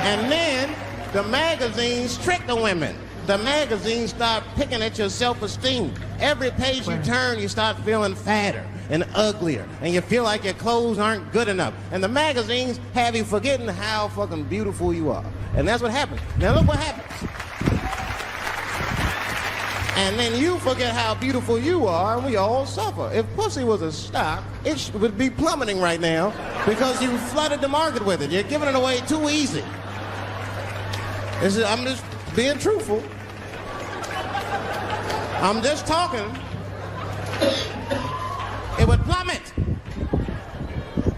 Speaker 2: And then the magazines trick the women. The magazines start picking at your self-esteem. Every page you turn, you start feeling fatter and uglier, and you feel like your clothes aren't good enough. And the magazines have you forgetting how fucking beautiful you are. And that's what happens. Now look what happens. And then you forget how beautiful you are, and we all suffer. If pussy was a stock, it would be plummeting right now because you flooded the market with it. You're giving it away too easy. I'm just being truthful. I'm just talking. It would plummet.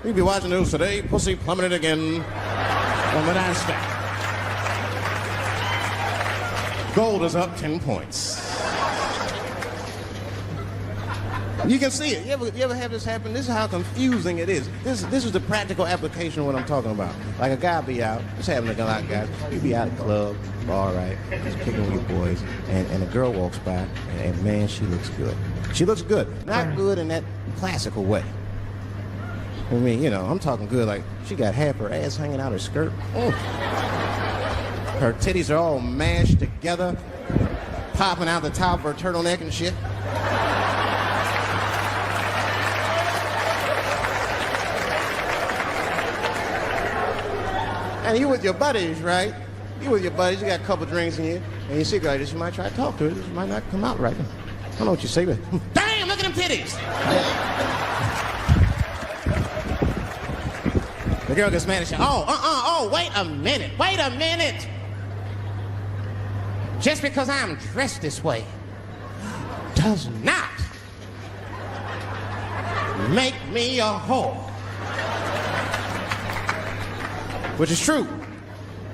Speaker 2: You'd be watching the news today, pussy plummeted again on the NASDAQ. Gold is up 10 points. You can see it. You ever have this happen? This is how confusing it is. This is the practical application of what I'm talking about. Like a guy be out, just having a lot of guys. You be out at the club, bar, right? Just kicking with your boys, and a girl walks by, and man, she looks good. She looks good. Not good in that classical way. I mean, you know, I'm talking good like she got half her ass hanging out her skirt. Oh. Her titties are all mashed together, popping out the top of her turtleneck and shit. And you with your buddies, right? You with your buddies, you got a couple drinks in you, and you see a girl like this, you might try to talk to her. This might not come out right. I don't know what you say, but damn, look at them titties! The girl gets mad and she, wait a minute. Just because I'm dressed this way does not make me a whore. Which is true.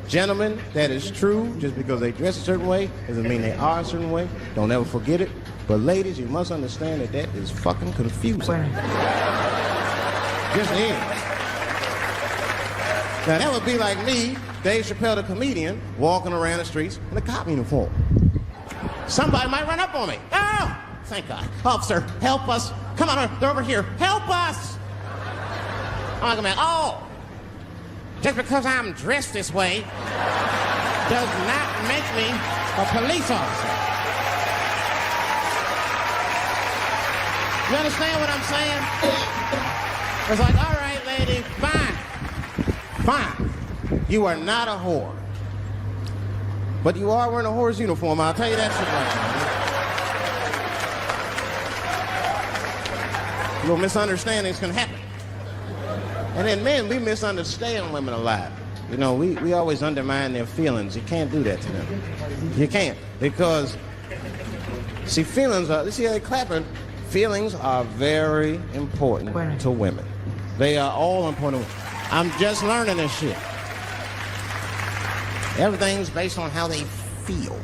Speaker 2: Gentlemen, that is true. Just because they dress a certain way doesn't mean they are a certain way. Don't ever forget it. But ladies, you must understand that that is fucking confusing. Just is. Now that would be like me, Dave Chappelle the comedian, walking around the streets in a cop uniform. Somebody might run up on me. Oh, thank God. Officer, help us. Come on, they're over here. Help us. I'm like, oh. Just because I'm dressed this way does not make me a police officer. You understand what I'm saying? It's like, all right, lady, fine. You are not a whore. But you are wearing a whore's uniform, I'll tell you that shit right now. Little misunderstandings can happen. And then men, we misunderstand women a lot. You know, we always undermine their feelings. You can't do that to them. You can't. Because, see, feelings are, see how they clapping? Feelings are very important to women. They are all important. I'm just learning this shit. Everything's based on how they feel.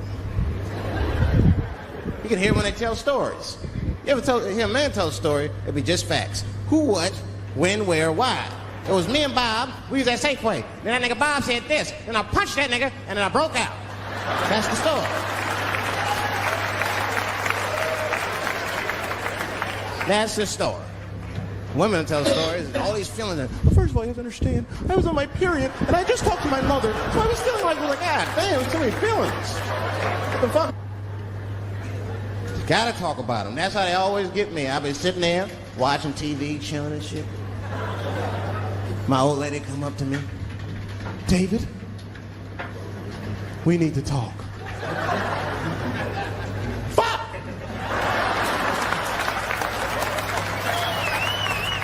Speaker 2: You can hear when they tell stories. You ever hear a man tell a story, it'd be just facts. Who, what, when, where, why. It was me and Bob, we was at Safeway. Then that nigga Bob said this, then I punched that nigga, and then I broke out. That's the story. That's the story. Women tell stories, all these feelings. Well, first of all, you have to understand, I was on my period, and I just talked to my mother, so I was feeling like, God damn, there's too many feelings. What the fuck? You gotta talk about them. That's how they always get me. I'll be sitting there, watching TV, chilling and shit. My old lady come up to me. David, we need to talk. Fuck!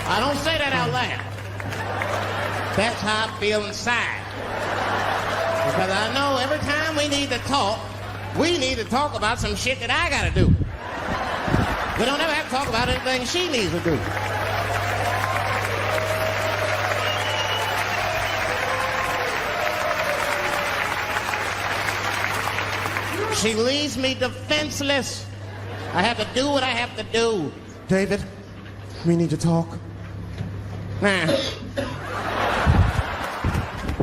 Speaker 2: I don't say that out loud. That's how I feel inside. Because I know every time we need to talk about some shit that I gotta do. We don't ever have to talk about anything she needs to do. She leaves me defenseless. I have to do what I have to do. David, we need to talk. Nah.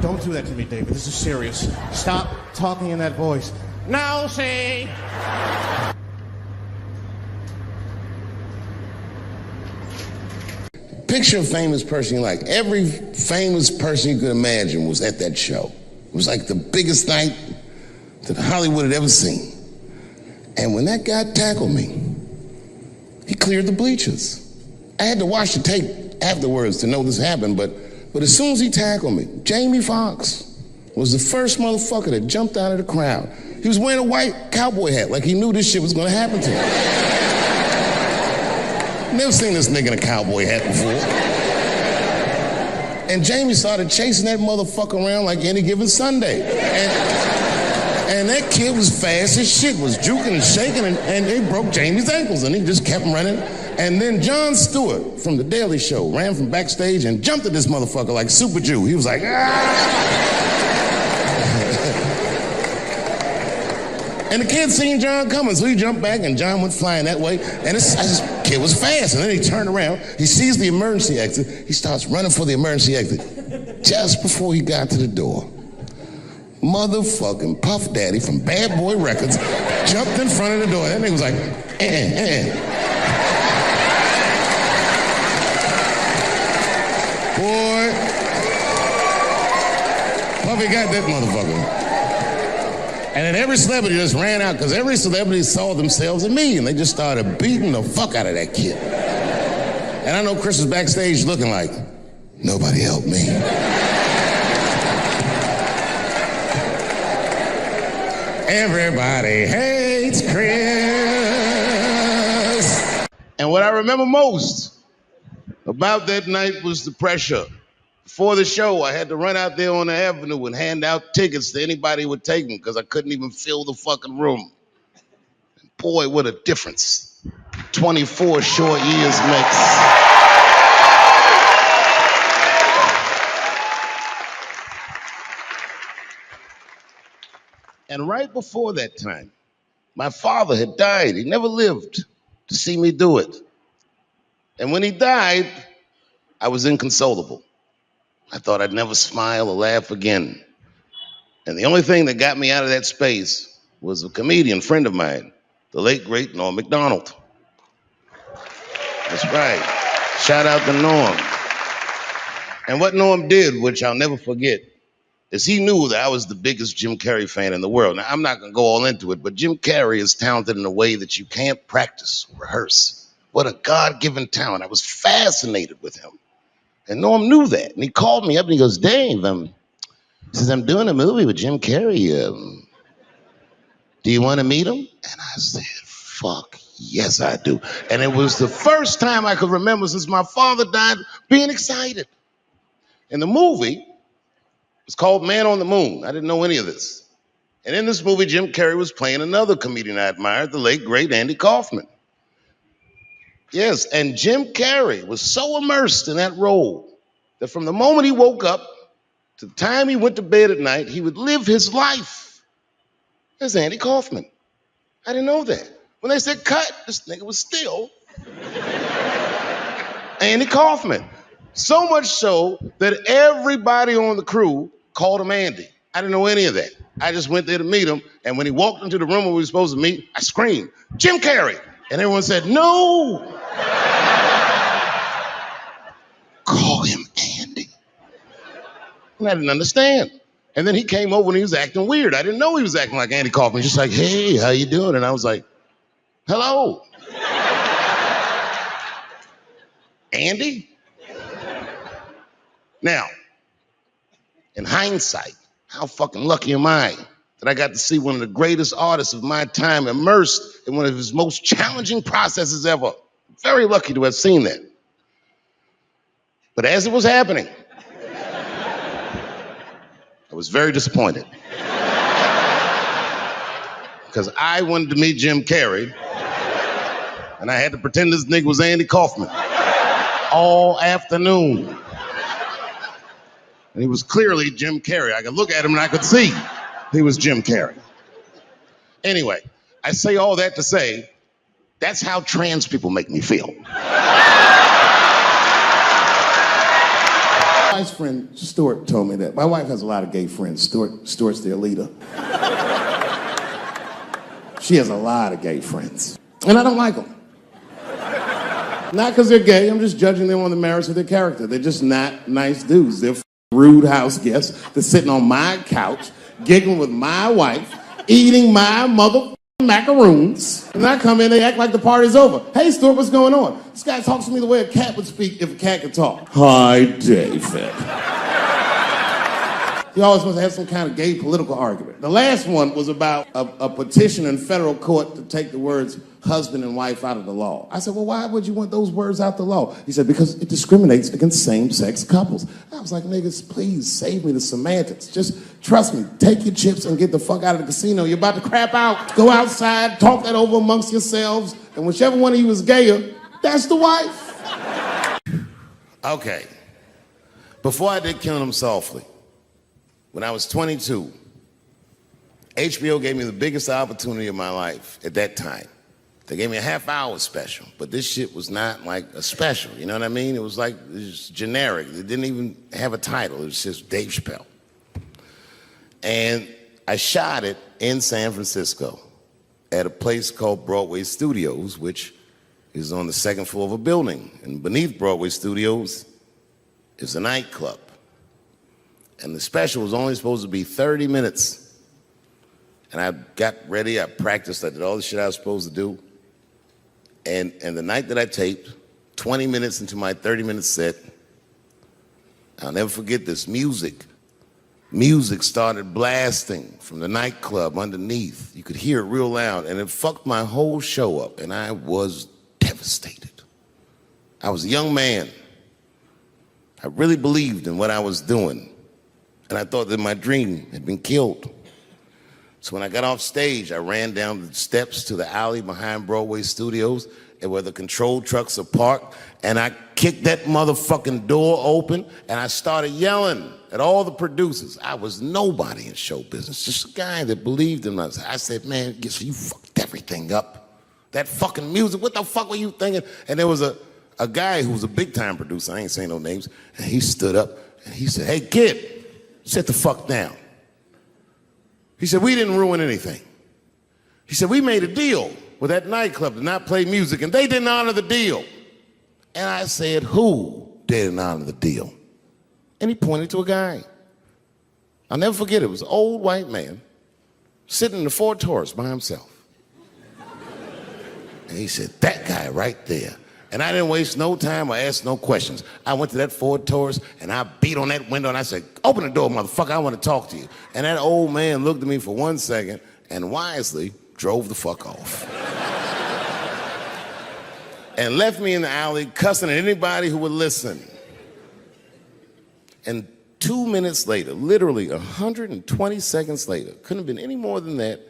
Speaker 2: Don't do that to me, David. This is serious. Stop talking in that voice. No, see.
Speaker 5: Picture a famous person you like. Every famous person you could imagine was at that show. It was like the biggest night that Hollywood had ever seen. And when that guy tackled me, he cleared the bleachers. I had to watch the tape afterwards to know this happened, but as soon as he tackled me, Jamie Foxx was the first motherfucker that jumped out of the crowd. He was wearing a white cowboy hat like he knew this shit was gonna happen to him. Never seen this nigga in a cowboy hat before. And Jamie started chasing that motherfucker around like any given Sunday. And that kid was fast as shit, was juking and shaking, and it broke Jamie's ankles, and he just kept running. And then Jon Stewart from The Daily Show ran from backstage and jumped at this motherfucker like Super Jew. He was like, ah! And the kid seen Jon coming, so he jumped back, and Jon went flying that way. And this kid was fast, and then he turned around. He sees the emergency exit. He starts running for the emergency exit. Just before he got to the door, motherfucking Puff Daddy from Bad Boy Records jumped in front of the door. That nigga was like, Boy, Puffy got that motherfucker. And then every celebrity just ran out because every celebrity saw themselves in me, and they just started beating the fuck out of that kid. And I know Chris was backstage looking like, nobody helped me. Everybody hates Chris.
Speaker 1: And what I remember most about that night was the pressure. Before the show, I had to run out there on the avenue and hand out tickets to anybody who would take them because I couldn't even fill the fucking room. And boy, what a difference 24 short years makes. And right before that time, my father had died. He never lived to see me do it. And when he died, I was inconsolable. I thought I'd never smile or laugh again. And the only thing that got me out of that space was a comedian friend of mine, the late, great Norm Macdonald. That's right. Shout out to Norm. And what Norm did, which I'll never forget,
Speaker 5: is he knew that I was the biggest Jim Carrey fan in the world. Now, I'm not going to go all into it, but Jim Carrey is talented in a way that you can't practice, rehearse. What a God-given talent. I was fascinated with him. And Norm knew that. And he called me up and he goes, Dave, he says, I'm doing a movie with Jim Carrey. Do you want to meet him? And I said, fuck, yes, I do. And it was the first time I could remember since my father died being excited. And the movie was called Man on the Moon. I didn't know any of this. And in this movie, Jim Carrey was playing another comedian I admired, the late, great Andy Kaufman. Yes, and Jim Carrey was so immersed in that role that from the moment he woke up to the time he went to bed at night, he would live his life as Andy Kaufman. I didn't know that. When they said cut, this nigga was still Andy Kaufman. So much so that everybody on the crew called him Andy. I didn't know any of that. I just went there to meet him, and when he walked into the room where we were supposed to meet, I screamed, Jim Carrey! And everyone said, no! Call him Andy. And I didn't understand. And then he came over and he was acting weird. I didn't know he was acting like Andy Kaufman. Just like, hey, how you doing? And I was like, hello. Andy? Now, in hindsight, how fucking lucky am I that I got to see one of the greatest artists of my time immersed in one of his most challenging processes ever. Very lucky to have seen that. But as it was happening, I was very disappointed. Because I wanted to meet Jim Carrey, and I had to pretend this nigga was Andy Kaufman all afternoon. And he was clearly Jim Carrey. I could look at him and I could see he was Jim Carrey. Anyway, I say all that to say, that's how trans people make me feel.
Speaker 1: My wife's friend Stuart told me that. My wife has a lot of gay friends. Stuart's their leader. She has a lot of gay friends. And I don't like them. Not because they're gay, I'm just judging them on the merits of their character. They're just not nice dudes. They're rude house guests. They're sitting on my couch, giggling with my wife, eating my mother macaroons. And I come in, they act like the party's over. Hey, Stuart, what's going on? This guy talks to me the way a cat would speak if a cat could talk. Hi, David. He always wants to have some kind of gay political argument. The last one was about a petition in federal court to take the words husband and wife out of the law. I said, well, why would you want those words out the law? He said, because it discriminates against same-sex couples. I was like, niggas, please save me the semantics. Just trust me, take your chips and get the fuck out of the casino. You're about to crap out. Go outside, talk that over amongst yourselves, and whichever one of you is gayer, that's the wife.
Speaker 5: Okay. Before I did Killing Them Softly, when I was 22, HBO gave me the biggest opportunity of my life at that time. They gave me a half-hour special, but this shit was not like a special, you know what I mean? It was like, it was generic. It didn't even have a title. It was just Dave Chappelle. And I shot it in San Francisco at a place called Broadway Studios, which is on the second floor of a building. And beneath Broadway Studios is a nightclub. And the special was only supposed to be 30 minutes. And I got ready, I practiced, I did all the shit I was supposed to do. And the night that I taped, 20 minutes into my 30-minute set, I'll never forget this, music started blasting from the nightclub underneath. You could hear it real loud, and it fucked my whole show up, and I was devastated. I was a young man. I really believed in what I was doing, and I thought that my dream had been killed. So when I got off stage, I ran down the steps to the alley behind Broadway Studios and where the control trucks are parked, and I kicked that motherfucking door open, and I started yelling at all the producers. I was nobody in show business, just a guy that believed in us. I said, man, so you fucked everything up. That fucking music, what the fuck were you thinking? And there was a guy who was a big-time producer, I ain't saying no names, and he stood up, and he said, hey, kid, sit the fuck down. He said, we didn't ruin anything. He said, we made a deal with that nightclub to not play music, and they didn't honor the deal. And I said, who didn't honor the deal? And he pointed to a guy.
Speaker 2: I'll never forget it. It was an old white man sitting in the Ford Taurus by himself. And he said, that guy right there. And I didn't waste no time or ask no questions. I went to that Ford Taurus and I beat on that window and I said, open the door, motherfucker, I want to talk to you. And that old man looked at me for 1 second and wisely drove the fuck off. And left me in the alley cussing at anybody who would listen. And 2 minutes later, literally 120 seconds later, couldn't have been any more than that,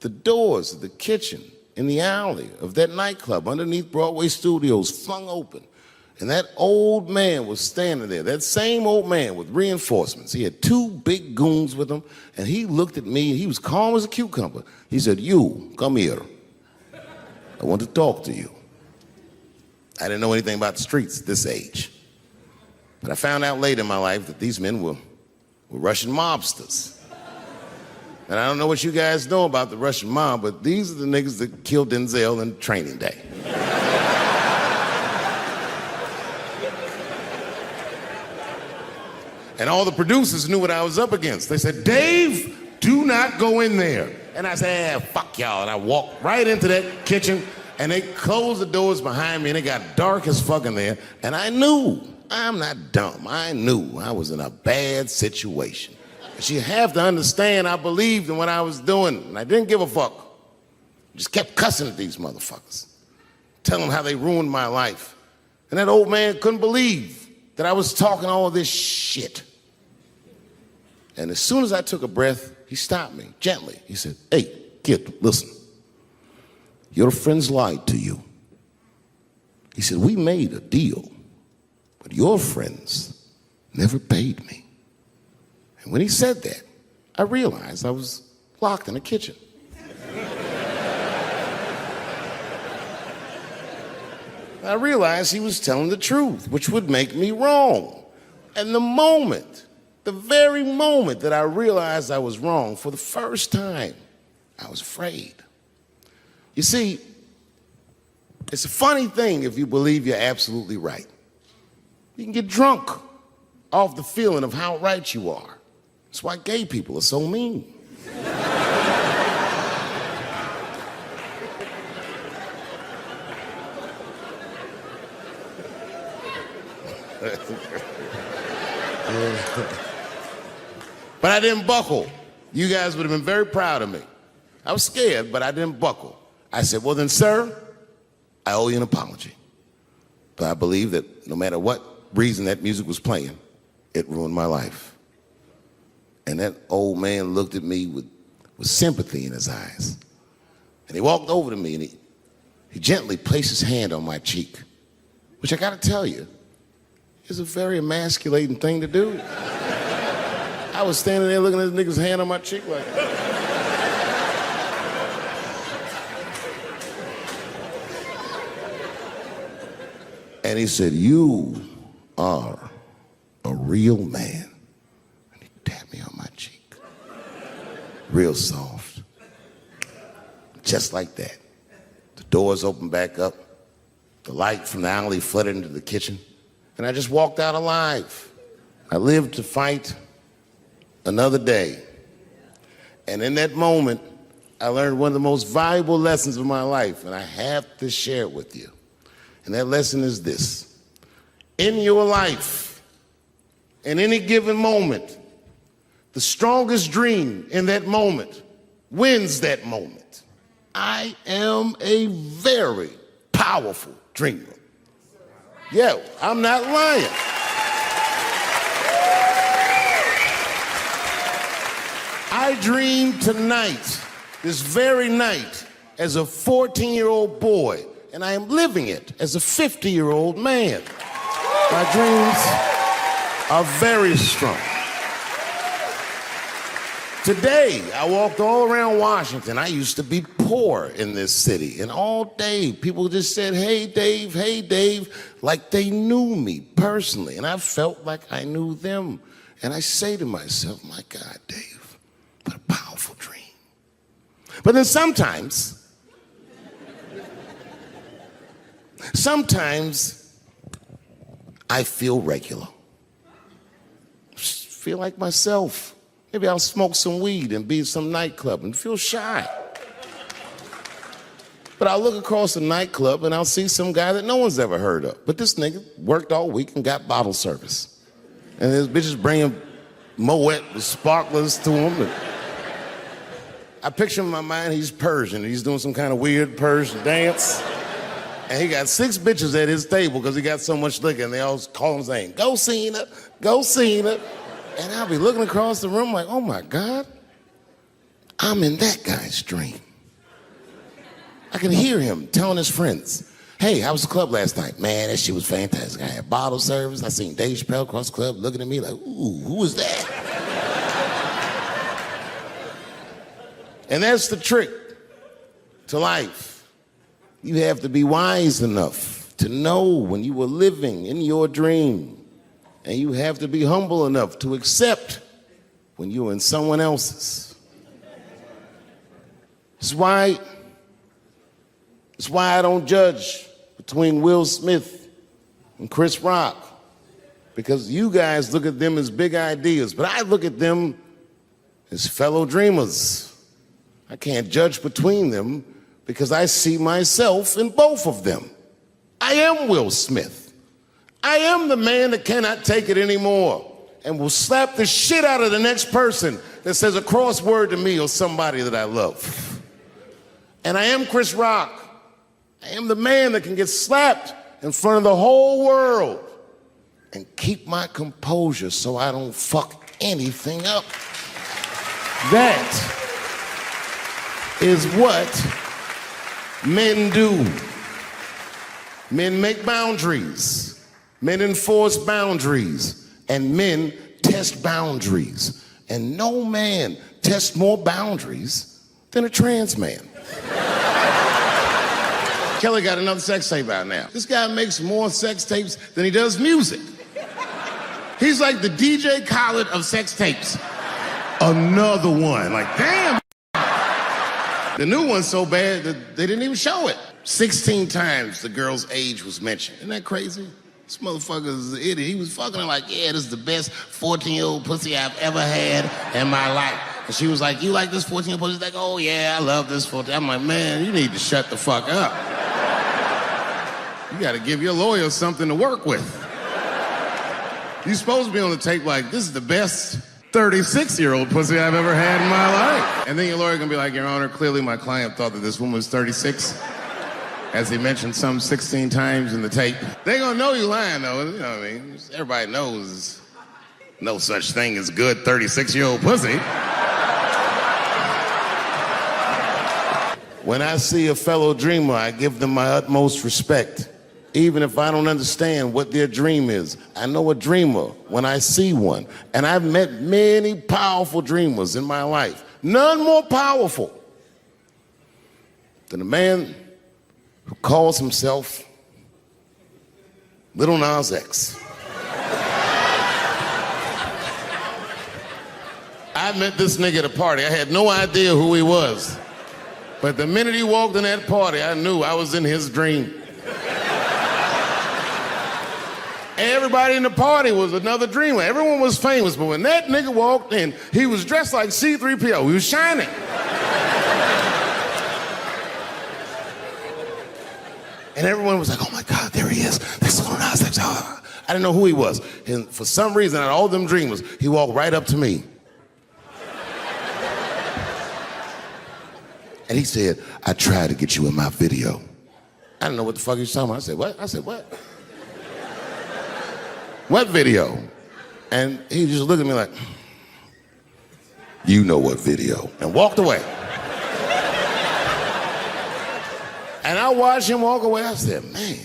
Speaker 2: the doors of the kitchen in the alley of that nightclub underneath Broadway Studios flung open. And that old man was standing there, that same old man with reinforcements. He had 2 big goons with him, and he looked at me, and he was calm as a cucumber. He said, you, come here. I want to talk to you. I didn't know anything about the streets at this age. But I found out later in my life that these men were Russian mobsters. And I don't know what you guys know about the Russian mob, but these are the niggas that killed Denzel in Training Day. And all the producers knew what I was up against. They said, Dave, do not go in there. And I said, fuck y'all. And I walked right into that kitchen, and they closed the doors behind me, and it got dark as fuck in there. And I knew, I'm not dumb, I knew I was in a bad situation. But you have to understand, I believed in what I was doing, and I didn't give a fuck. Just kept cussing at these motherfuckers, telling them how they ruined my life. And that old man couldn't believe that I was talking all this shit. And as soon as I took a breath, he stopped me gently. He said, hey, kid, listen. Your friends lied to you. He said, we made a deal, but your friends never paid me. And when he said that, I realized I was locked in the kitchen. I realized he was telling the truth, which would make me wrong. And the very moment that I realized I was wrong, for the first time, I was afraid. You see, it's a funny thing if you believe you're absolutely right. You can get drunk off the feeling of how right you are. That's why gay people are so mean. But I didn't buckle. You guys would have been very proud of me. I was scared, but I didn't buckle. I said, well then, sir, I owe you an apology. But I believe that no matter what reason that music was playing, it ruined my life. And that old man looked at me with sympathy in his eyes. And he walked over to me and he gently placed his hand on my cheek, which I gotta tell you, is a very emasculating thing to do. I was standing there looking at this nigga's hand on my cheek like that. And he said, you are a real man. And he tapped me on my cheek. Real soft. Just like that. The doors opened back up. The light from the alley flooded into the kitchen. And I just walked out alive. I lived to fight another day. And in that moment, I learned one of the most valuable lessons of my life, and I have to share it with you. And that lesson is this. In your life, in any given moment, the strongest dream in that moment wins that moment. I am a very powerful dreamer. Yeah, I'm not lying. I dreamed tonight, this very night, as a 14-year-old boy, and I am living it as a 50-year-old man. My dreams are very strong. Today, I walked all around Washington. I used to be poor in this city, and all day people just said, hey, Dave, like they knew me personally, and I felt like I knew them. And I say to myself, my God, Dave, what a powerful dream. But then sometimes I feel regular. Feel like myself. Maybe I'll smoke some weed and be in some nightclub and feel shy. But I'll look across the nightclub and I'll see some guy that no one's ever heard of. But this nigga worked all week and got bottle service. And his bitches bringing Moet with sparklers to him. And I picture in my mind he's Persian. He's doing some kind of weird Persian dance. And he got 6 bitches at his table because he got so much liquor, and they all call his name. Go Cena, go Cena. And I'll be looking across the room like, oh my God, I'm in that guy's dream. I can hear him telling his friends, hey, how was the club last night? Man, that shit was fantastic. I had bottle service. I seen Dave Chappelle across the club looking at me like, ooh, who was that? And that's the trick to life. You have to be wise enough to know when you were living in your dream. And you have to be humble enough to accept when you're in someone else's. It's why I don't judge between Will Smith and Chris Rock. Because you guys look at them as big ideas, but I look at them as fellow dreamers. I can't judge between them because I see myself in both of them. I am Will Smith. I am the man that cannot take it anymore and will slap the shit out of the next person that says a crossword to me or somebody that I love. And I am Chris Rock. I am the man that can get slapped in front of the whole world and keep my composure so I don't fuck anything up. That is what men do. Men make boundaries. Men enforce boundaries. And men test boundaries. And no man tests more boundaries than a trans man. Kelly got another sex tape out now. This guy makes more sex tapes than he does music. He's like the DJ Khaled of sex tapes. Another one. Like, damn. The new one's so bad that they didn't even show it. 16 times the girl's age was mentioned. Isn't that crazy? This motherfucker's an idiot. He was fucking her like, yeah, this is the best 14-year-old pussy I've ever had in my life. And she was like, you like this 14-year-old pussy? He's like, oh yeah, I love this 14. I'm like, man, you need to shut the fuck up. You gotta give your lawyer something to work with. You're supposed to be on the tape like, this is the best 36-year-old pussy I've ever had in my life. And then your lawyer gonna be like, Your Honor, clearly my client thought that this woman was 36, as he mentioned some 16 times in the tape. They gonna know you lying though, you know what I mean? Everybody knows no such thing as good 36-year-old pussy. When I see a fellow dreamer, I give them my utmost respect. Even if I don't understand what their dream is. I know a dreamer when I see one. And I've met many powerful dreamers in my life. None more powerful than a man who calls himself Little Nas X. I met this nigga at a party. I had no idea who he was. But the minute he walked in that party, I knew I was in his dream. Everybody in the party was another dreamer. Everyone was famous, but when that nigga walked in, he was dressed like C-3PO. He was shining. And everyone was like, oh my God, there he is. That's Little Nas X. I didn't know who he was. And for some reason, out of all them dreamers, he walked right up to me. And he said, I tried to get you in my video. I didn't know what the fuck he was talking about. I said, what? I said, what? What video? And he just looked at me like, you know what video, and walked away. And I watched him walk away. I said, man,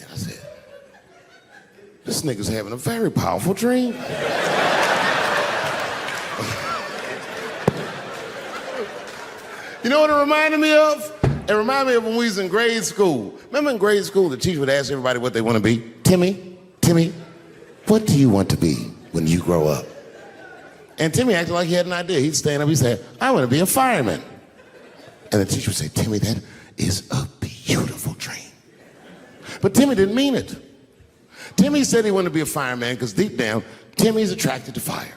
Speaker 2: this nigga's having a very powerful dream. You know what it reminded me of? It reminded me of when we was in grade school. Remember in grade school, the teacher would ask everybody what they want to be? Timmy, what do you want to be when you grow up? And Timmy acted like he had an idea. He'd stand up, he'd say, I want to be a fireman. And the teacher would say, Timmy, that is a beautiful dream. But Timmy didn't mean it. Timmy said he wanted to be a fireman because deep down, Timmy's attracted to fire.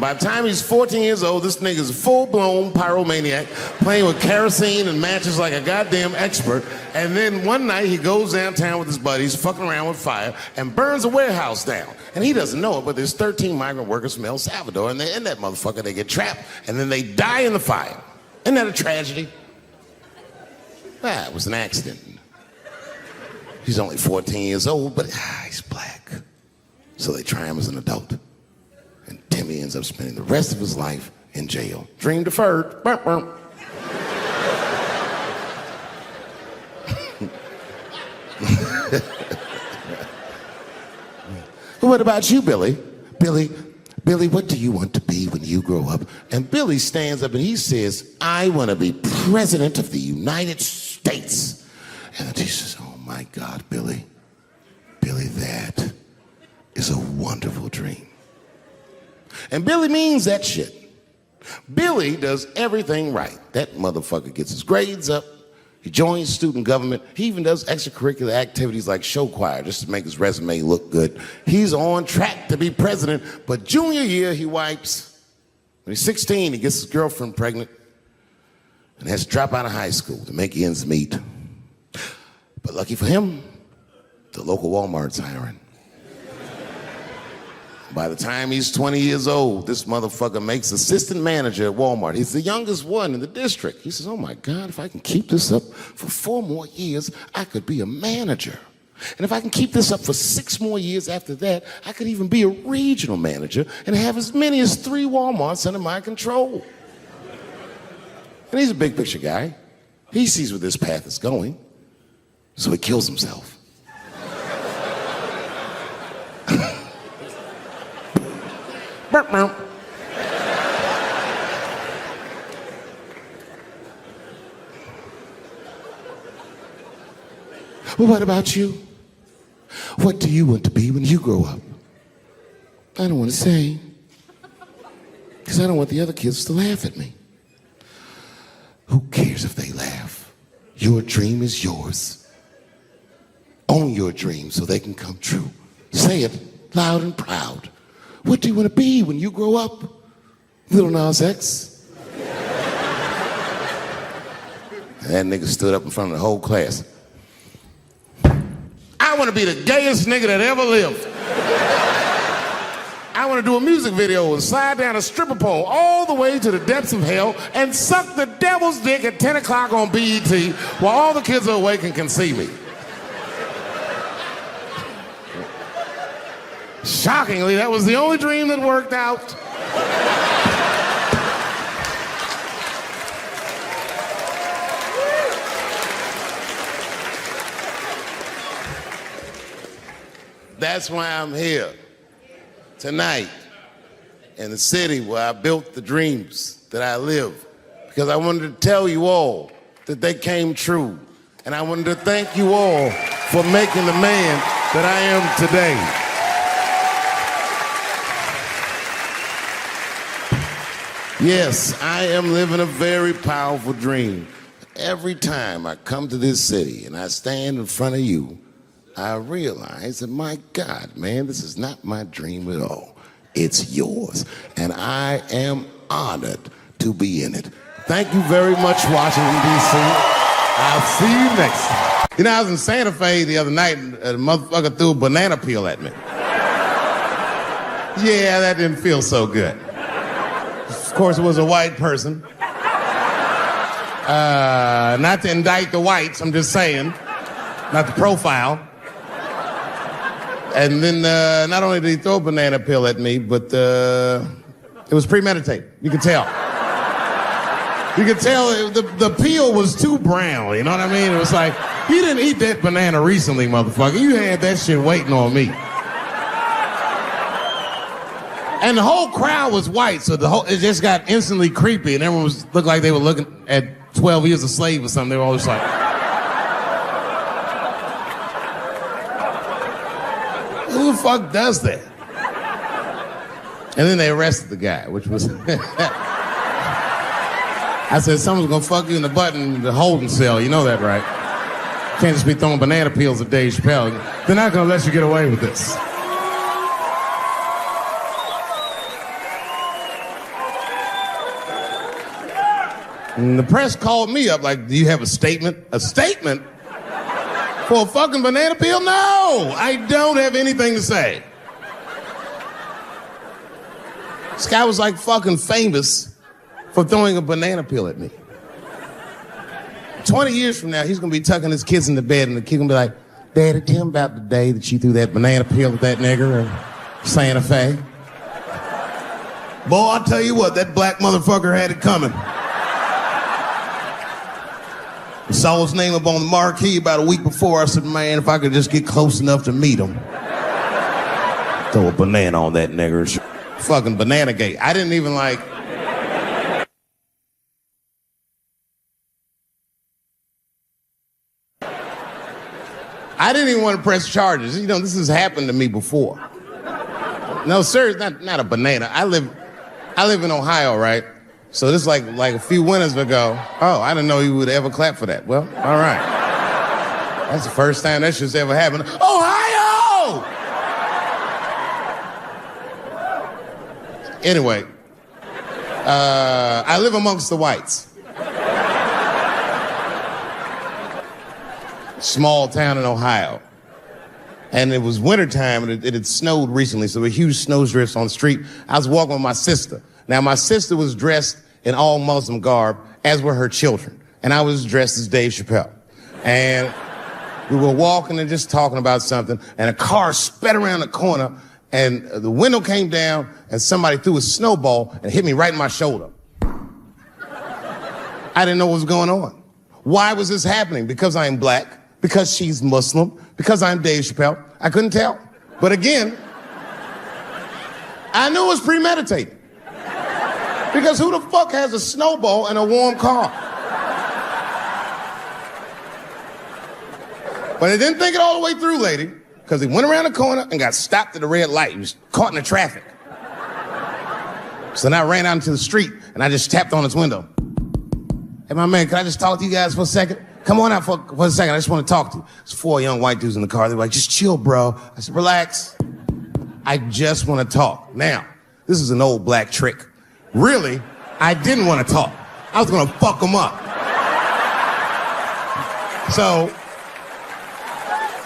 Speaker 5: And by the time he's 14 years old, this nigga's a full-blown pyromaniac, playing with kerosene and matches like a goddamn expert. And then one night he goes downtown with his buddies, fucking around with fire, and burns a warehouse down. And he doesn't know it, but there's 13 migrant workers from El Salvador, and they're in that motherfucker. They get trapped, and then they die in the fire. Isn't that a tragedy? It was an accident. He's only 14 years old, but he's black. So they try him as an adult. And Timmy ends up spending the rest of his life in jail. Dream deferred. Burp, burp. What about you, Billy? Billy, what do you want to be when you grow up? And Billy stands up and he says, I want to be president of the United States. And the teacher says, oh my God, Billy, that is a wonderful dream. And Billy means that shit. Billy does everything right. That motherfucker gets his grades up. He joins student government. He even does extracurricular activities like show choir just to make his resume look good. He's on track to be president, but junior year he wipes. When he's 16, he gets his girlfriend pregnant and has to drop out of high school to make ends meet. But lucky for him, the local Walmart's hiring. By the time he's 20 years old, this motherfucker makes assistant manager at Walmart. He's the youngest one in the district. He says, oh my God, if I can keep this up for 4 more years, I could be a manager. And if I can keep this up for 6 more years after that, I could even be a regional manager and have as many as 3 Walmarts under my control. And he's a big picture guy. He sees where this path is going, so he kills himself. Burp, burp. Well, what about you? What do you want to be when you grow up? I don't want to say, because I don't want the other kids to laugh at me. Who cares if they laugh? Your dream is yours. Own your dream so they can come true. Say it loud and proud. What do you want to be when you grow up? Little Nas X. That nigga stood up in front of the whole class. I want to be the gayest nigga that ever lived. I want to do a music video and slide down a stripper pole all the way to the depths of hell and suck the devil's dick at 10 o'clock on BET while all the kids are awake and can see me. Shockingly, that was the only dream that worked out. That's why I'm here tonight in the city where I built the dreams that I live. Because I wanted to tell you all that they came true. And I wanted to thank you all for making the man that I am today. Yes, I am living a very powerful dream. Every time I come to this city and I stand in front of you, I realize that, my God, man, this is not my dream at all. It's yours. And I am honored to be in it. Thank you very much, Washington, D.C. I'll see you next time. You know, I was in Santa Fe the other night and a motherfucker threw a banana peel at me. Yeah, that didn't feel so good. Of course, it was a white person. Not to indict the whites, I'm just saying. Not the profile. And then not only did he throw a banana peel at me, but it was premeditated. You could tell. You could tell the peel was too brown, you know what I mean? It was like, you didn't eat that banana recently, motherfucker. You had that shit waiting on me. And the whole crowd was white, so it just got instantly creepy, and everyone looked like they were looking at 12 Years a Slave or something. They were all just like, who the fuck does that? And then they arrested the guy, which was... I said, someone's gonna fuck you in the butt in the holding cell. You know that, right? Can't just be throwing banana peels at Dave Chappelle. They're not gonna let you get away with this.
Speaker 1: And the press called me up like, do you have a statement? A statement? For a fucking banana peel? No, I don't have anything to say. This guy was like fucking famous for throwing a banana peel at me. 20 years from now, he's gonna be tucking his kids into bed and the kid gonna be like, Daddy, tell him about the day that you threw that banana peel at that nigger in Santa Fe. Boy, I'll tell you what, that black motherfucker had it coming. I saw his name up on the marquee about a week before. I said, man, if I could just get close enough to meet him. Throw a banana on that nigger. Fucking banana gate. I didn't even like... I didn't even want to press charges. You know, this has happened to me before. No, sir, it's not a banana. I live in Ohio, right? So this is like a few winters ago. Oh, I didn't know you would ever clap for that. Well, all right. That's the first time that shit's ever happened. Ohio! Anyway, I live amongst the whites. Small town in Ohio. And it was wintertime, and it had snowed recently, so there were huge snowdrifts on the street. I was walking with my sister. Now, my sister was dressed in all Muslim garb, as were her children. And I was dressed as Dave Chappelle. And we were walking and just talking about something, and a car sped around the corner, and the window came down, and somebody threw a snowball and hit me right in my shoulder. I didn't know what was going on. Why was this happening? Because I'm black. Because she's Muslim, because I'm Dave Chappelle. I couldn't tell. But again, I knew it was premeditated. Because who the fuck has a snowball in a warm car? But I didn't think it all the way through, lady, because he went around the corner and got stopped at the red light. He was caught in the traffic. So then I ran out into the street and I just tapped on his window. Hey, my man, can I just talk to you guys for a second? Come on out for a second. I just want to talk to you. There's 4 young white dudes in the car. They were like, just chill, bro. I said, relax. I just want to talk. Now, this is an old black trick. Really, I didn't want to talk. I was going to fuck them up. So,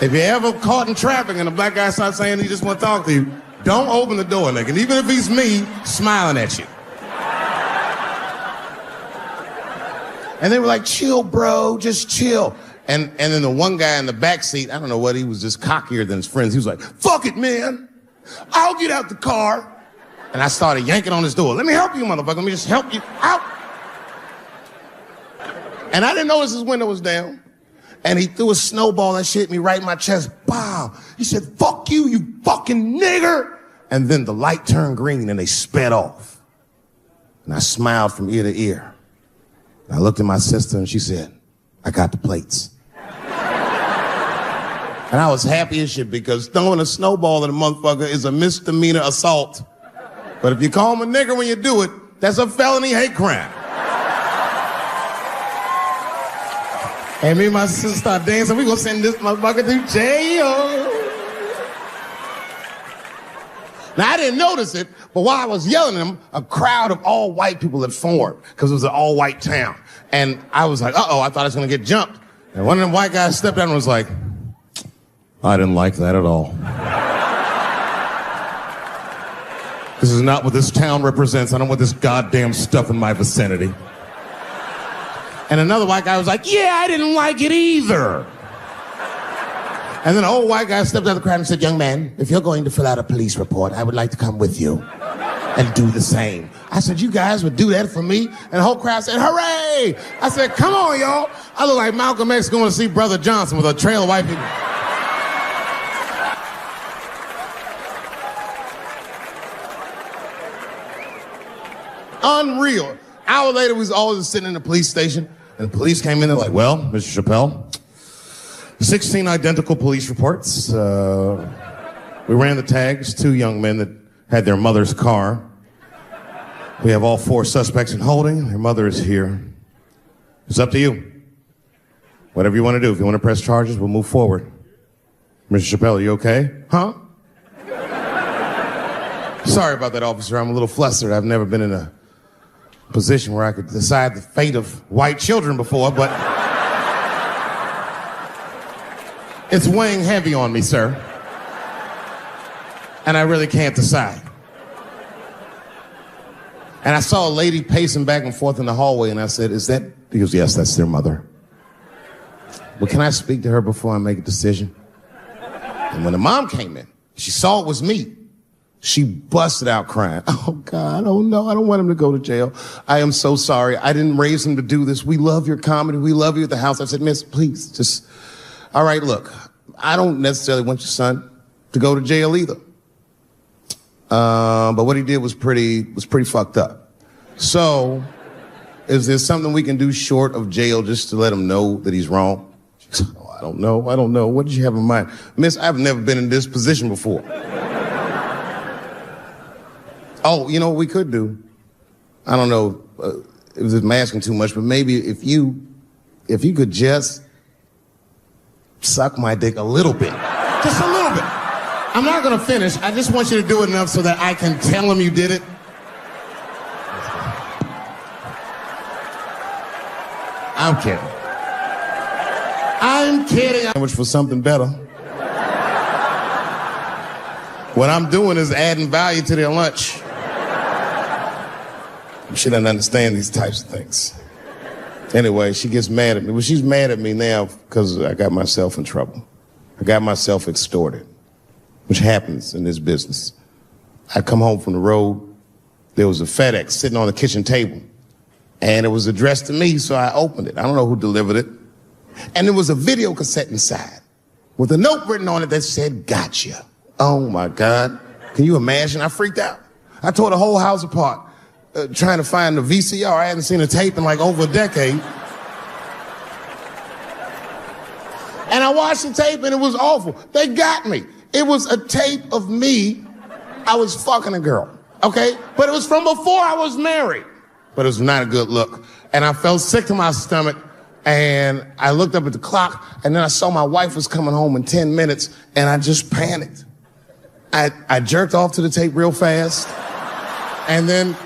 Speaker 1: if you're ever caught in traffic and a black guy starts saying he just want to talk to you, don't open the door, nigga. And even if he's me, smiling at you. And they were like, chill, bro, just chill. And then the one guy in the back seat, I don't know what, he was just cockier than his friends. He was like, fuck it, man. I'll get out the car. And I started yanking on his door. Let me help you, motherfucker. Let me just help you out. And I didn't notice his window was down. And he threw a snowball and shit hit me right in my chest. Bow. He said, fuck you, you fucking nigger. And then the light turned green and they sped off. And I smiled from ear to ear. I looked at my sister and she said, I got the plates. And I was happy as shit because throwing a snowball at a motherfucker is a misdemeanor assault. But if you call him a nigger when you do it, that's a felony hate crime. And me and my sister start dancing. We gonna send this motherfucker to jail. Now, I didn't notice it, but while I was yelling at him, a crowd of all white people had formed, because it was an all-white town. And I was like, uh-oh, I thought I was going to get jumped. And one of them white guys stepped out and was like, I didn't like that at all. This is not what this town represents. I don't want this goddamn stuff in my vicinity. And another white guy was like, yeah, I didn't like it either. And then an old white guy stepped out of the crowd and said, young man, if you're going to fill out a police report, I would like to come with you and do the same. I said, you guys would do that for me? And the whole crowd said, hooray! I said, come on, y'all. I look like Malcolm X going to see Brother Johnson with a trail of white people. Unreal. Hour later, we was all just sitting in the police station, and the police came in, they're like, well, Mr. Chappelle, 16 identical police reports. We ran the tags, 2 young men that had their mother's car. We have all 4 suspects in holding. Their mother is here. It's up to you. Whatever you want to do. If you want to press charges, we'll move forward. Mr. Chappelle, are you okay? Huh? Sorry about that, officer. I'm a little flustered. I've never been in a position where I could decide the fate of white children before, but it's weighing heavy on me, sir. And I really can't decide. And I saw a lady pacing back and forth in the hallway, and I said, is that? He goes, yes, that's their mother. Well, can I speak to her before I make a decision? And when the mom came in, she saw it was me. She busted out crying. Oh, God, oh, no, I don't want him to go to jail. I am so sorry. I didn't raise him to do this. We love your comedy. We love you at the house. I said, miss, please, just, all right, look, I don't necessarily want your son to go to jail either. But what he did was pretty fucked up. So, is there something we can do short of jail just to let him know that he's wrong? She goes, oh, I don't know. What did you have in mind? Miss, I've never been in this position before. Oh, you know what we could do? I don't know if I'm asking too much, but maybe if you could just suck my dick a little bit. Just a little bit. I'm not gonna finish. I just want you to do it enough so that I can tell him you did it. I'm kidding. I'm kidding. Which for something better. What I'm doing is adding value to their lunch. She doesn't understand these types of things. Anyway, she gets mad at me. Well, she's mad at me now because I got myself in trouble. I got myself extorted, which happens in this business. I come home from the road. There was a FedEx sitting on the kitchen table, and it was addressed to me, so I opened it. I don't know who delivered it. And there was a video cassette inside with a note written on it that said, gotcha. Oh, my God. Can you imagine? I freaked out. I tore the whole house apart. Trying to find the VCR. I hadn't seen a tape in like over a decade. And I watched the tape and it was awful. They got me. It was a tape of me. I was fucking a girl, okay? But it was from before I was married. But it was not a good look. And I felt sick to my stomach. And I looked up at the clock and then I saw my wife was coming home in 10 minutes and I just panicked. I jerked off to the tape real fast. And then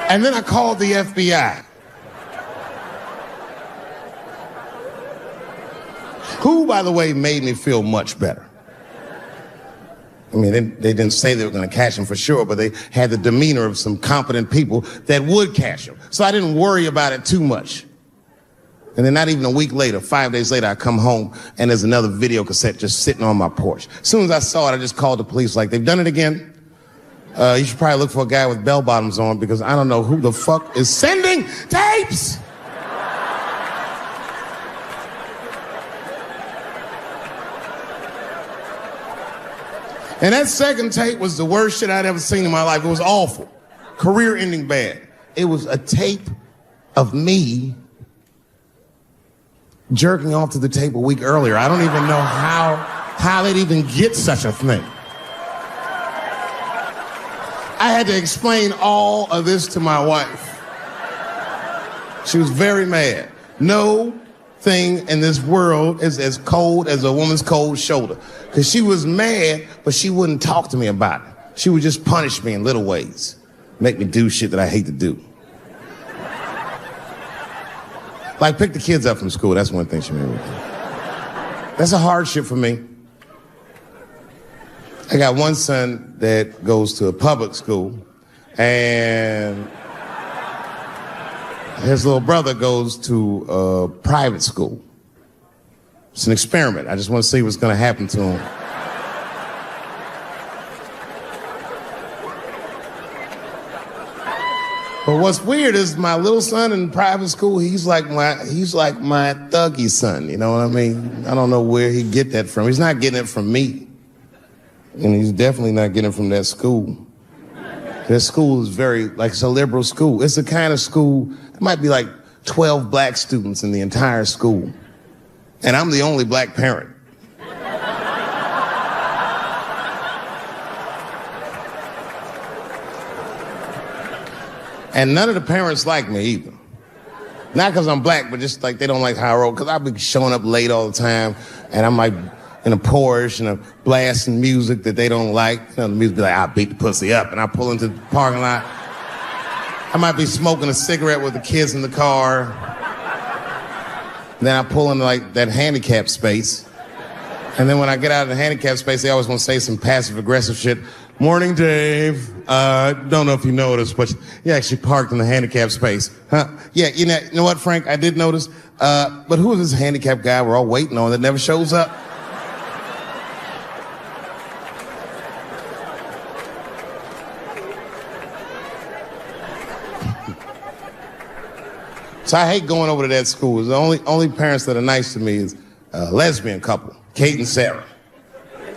Speaker 1: and then I called the FBI. Who, by the way, made me feel much better. I mean, they didn't say they were going to catch him for sure, but they had the demeanor of some competent people that would catch him. So I didn't worry about it too much. And then not even a week later, 5 days later, I come home and there's another video cassette just sitting on my porch. As soon as I saw it, I just called the police like, they've done it again. You should probably look for a guy with bell bottoms on because I don't know who the fuck is sending tapes. And that second tape was the worst shit I'd ever seen in my life. It was awful. Career-ending bad. It was a tape of me jerking off to the tape a week earlier. I don't even know how they'd even get such a thing. I had to explain all of this to my wife. She was very mad. No thing in this world is as cold as a woman's cold shoulder. Because she was mad, but she wouldn't talk to me about it. She would just punish me in little ways. Make me do shit that I hate to do. Like pick the kids up from school. That's one thing she made me do. That's a hardship for me. I got one son that goes to a public school, and his little brother goes to a private school. It's an experiment. I just want to see what's going to happen to him. But what's weird is my little son in private school, he's like my thuggy son, you know what I mean? I don't know where he get that from. He's not getting it from me. And he's definitely not getting it from that school. That school is it's a liberal school. It's the kind of school, there might be like 12 black students in the entire school. And I'm the only black parent. And none of the parents like me either. Not because I'm black, but just like they don't like how I roll. Because I be showing up late all the time. And I'm like, in a Porsche and a blasting music that they don't like. You know, the music be like, I'll beat the pussy up. And I pull into the parking lot. I might be smoking a cigarette with the kids in the car. Then I pull into like that handicap space. And then when I get out of the handicap space, they always want to say some passive aggressive shit. Morning, Dave. Don't know if you noticed, but you actually parked in the handicap space. Huh? Yeah, you know what, Frank? I did notice. But who is this handicap guy we're all waiting on that never shows up? So I hate going over to that school. The only parents that are nice to me is a lesbian couple, Kate and Sarah.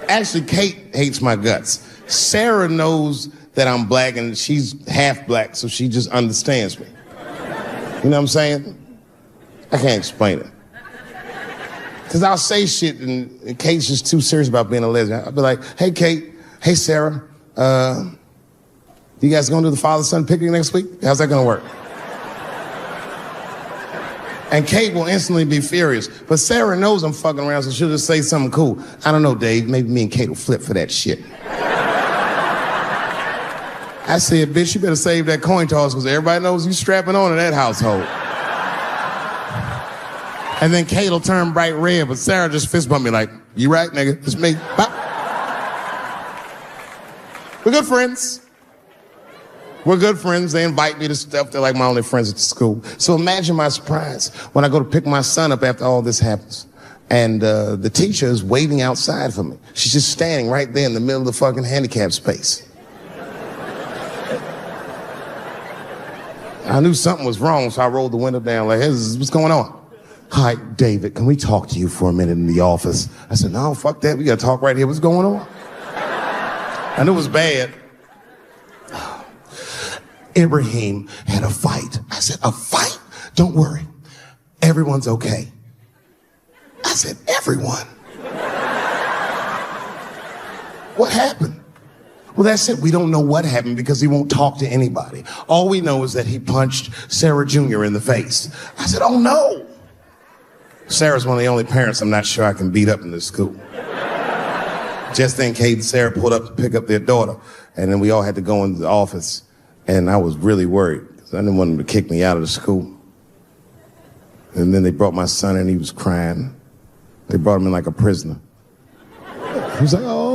Speaker 1: Actually, Kate hates my guts. Sarah knows that I'm black and she's half black, so she just understands me. You know what I'm saying? I can't explain it. Because I'll say shit and Kate's just too serious about being a lesbian. I'll be like, hey, Kate, hey, Sarah, you guys gonna do the father-son picnic next week? How's that gonna work? And Kate will instantly be furious. But Sarah knows I'm fucking around, so she'll just say something cool. I don't know, Dave. Maybe me and Kate will flip for that shit. I said, bitch, you better save that coin toss because everybody knows you strapping on in that household. And then Kate will turn bright red, but Sarah just fist bump me like, you right, nigga? It's me. Bye. We're good friends. We're good friends. They invite me to stuff. They're like my only friends at the school. So imagine my surprise when I go to pick my son up after all this happens. And the teacher is waiting outside for me. She's just standing right there in the middle of the fucking handicap space. I knew something was wrong, so I rolled the window down like, hey, what's going on? Hi, David, can we talk to you for a minute in the office? I said, no, fuck that. We got to talk right here. What's going on? I knew it was bad. Ibrahim had a fight. I said, a fight? Don't worry. Everyone's okay. I said, everyone? What happened? Well, that's it. We don't know what happened because he won't talk to anybody. All we know is that he punched Sarah Jr. in the face. I said, oh no. Sarah's one of the only parents I'm not sure I can beat up in this school. Just then, Kate and Sarah pulled up to pick up their daughter, and then we all had to go into the office. And I was really worried because I didn't want them to kick me out of the school. And then they brought my son in, he was crying. They brought him in like a prisoner. He was like, oh.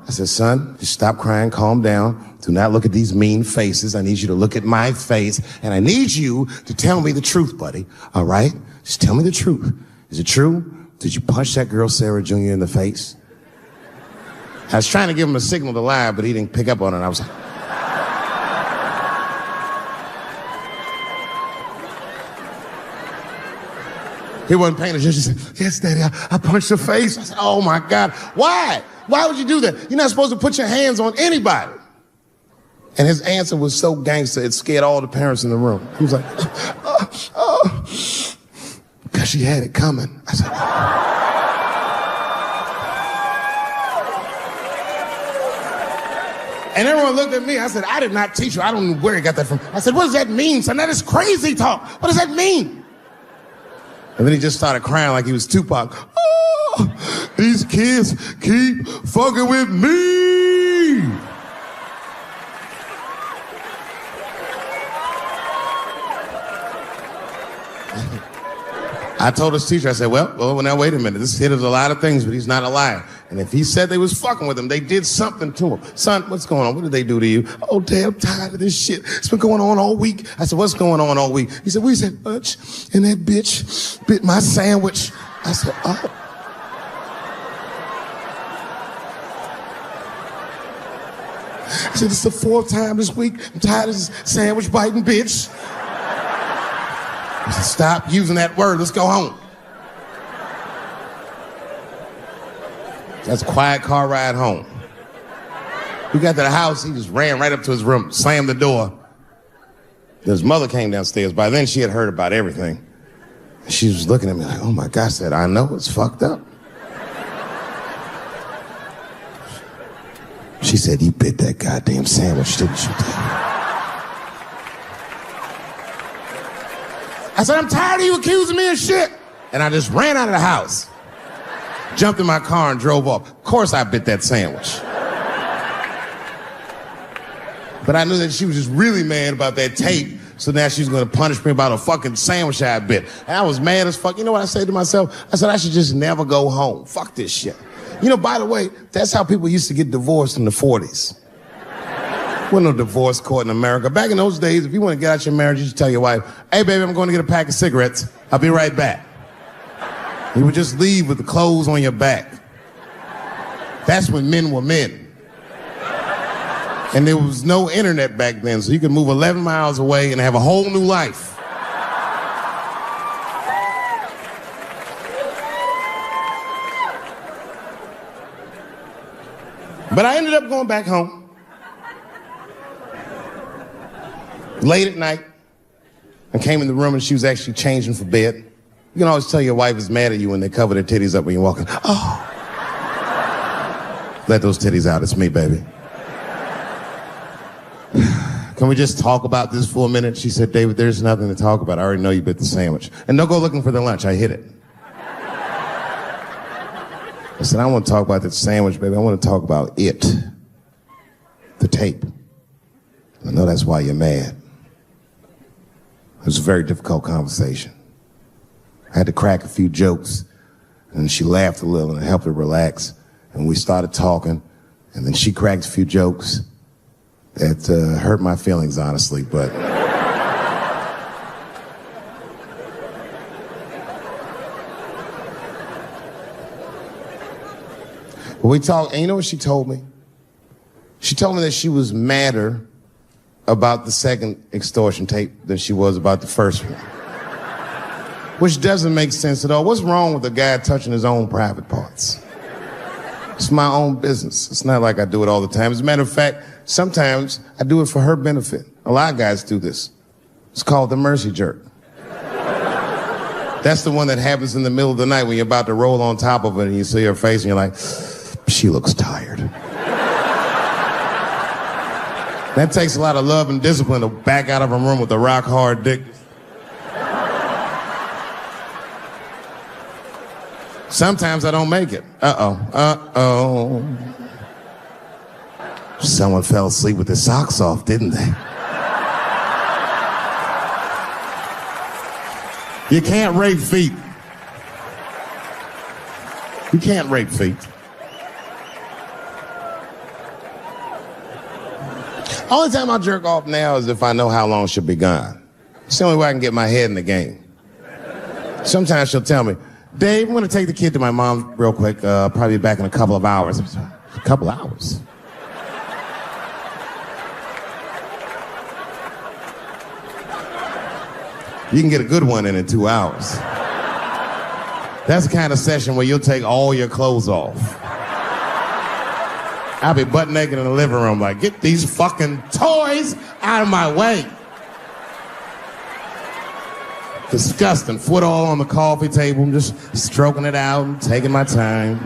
Speaker 1: I said, son, just stop crying, calm down. Do not look at these mean faces. I need you to look at my face. And I need you to tell me the truth, buddy. All right? Just tell me the truth. Is it true? Did you punch that girl, Sarah Jr., in the face? I was trying to give him a signal to lie, but he didn't pick up on it. I was like, he wasn't paying attention. He said, yes, Daddy, I punched her face. I said, oh, my God. Why? Why would you do that? You're not supposed to put your hands on anybody. And his answer was so gangster, it scared all the parents in the room. He was like, because she had it coming. I said, And everyone looked at me. I said, I did not teach you. I don't know where he got that from. I said, what does that mean, son? That is crazy talk. What does that mean? And then he just started crying like he was Tupac. Oh, these kids keep fucking with me. I told his teacher, I said, well, now wait a minute. This kid is a lot of things, but he's not a liar. And if he said they was fucking with him, they did something to him. Son, what's going on? What did they do to you? Oh, Dad, I'm tired of this shit. It's been going on all week. I said, what's going on all week? He said, we said lunch, and that bitch bit my sandwich. I said, oh. He said, it's the 4th time this week. I'm tired of this sandwich biting bitch. I said, stop using that word. Let's go home. That's a quiet car ride home. We got to the house. He just ran right up to his room, slammed the door. His mother came downstairs. By then, she had heard about everything. She was looking at me like, oh, my God. I said, I know. It's fucked up. She said, you bit that goddamn sandwich, didn't you, Dad? I said, I'm tired of you accusing me of shit. And I just ran out of the house. Jumped in my car and drove off. Of course I bit that sandwich. But I knew that she was just really mad about that tape, so now she was gonna punish me about a fucking sandwich I bit. And I was mad as fuck. You know what I said to myself? I said, I should just never go home. Fuck this shit. You know, by the way, that's how people used to get divorced in the 40s. Wasn't no divorce court in America. Back in those days, if you want to get out your marriage, you just tell your wife, hey, baby, I'm going to get a pack of cigarettes. I'll be right back. You would just leave with the clothes on your back. That's when men were men. And there was no internet back then, so you could move 11 miles away and have a whole new life. But I ended up going back home. Late at night, I came in the room and she was actually changing for bed. You can always tell your wife is mad at you when they cover their titties up when you're walking. Oh. Let those titties out, it's me, baby. Can we just talk about this for a minute? She said, David, there's nothing to talk about. I already know you bit the sandwich. And don't go looking for the lunch, I hid it. I said, I don't want to talk about that sandwich, baby. I want to talk about it. The tape. I know that's why you're mad. It was a very difficult conversation. I had to crack a few jokes, and she laughed a little, and it helped her relax. And we started talking, and then she cracked a few jokes that hurt my feelings, honestly, but... We talked, and you know what she told me? She told me that she was madder about the second extortion tape than she was about the first one. Which doesn't make sense at all. What's wrong with a guy touching his own private parts? It's my own business. It's not like I do it all the time. As a matter of fact, sometimes I do it for her benefit. A lot of guys do this. It's called the mercy jerk. That's the one that happens in the middle of the night when you're about to roll on top of it and you see her face and you're like, she looks tired. That takes a lot of love and discipline to back out of a room with a rock hard dick. Sometimes I don't make it. Uh-oh. Someone fell asleep with their socks off, didn't they? You can't rape feet. You can't rape feet. Only time I jerk off now is if I know how long she'll be gone. It's the only way I can get my head in the game. Sometimes she'll tell me, Dave, I'm gonna take the kid to my mom real quick. Probably back in a couple of hours. A couple hours? You can get a good one in 2 hours. That's the kind of session where you'll take all your clothes off. I'll be butt naked in the living room like, get these fucking toys out of my way. Disgusting. Foot all on the coffee table, just stroking it out and taking my time.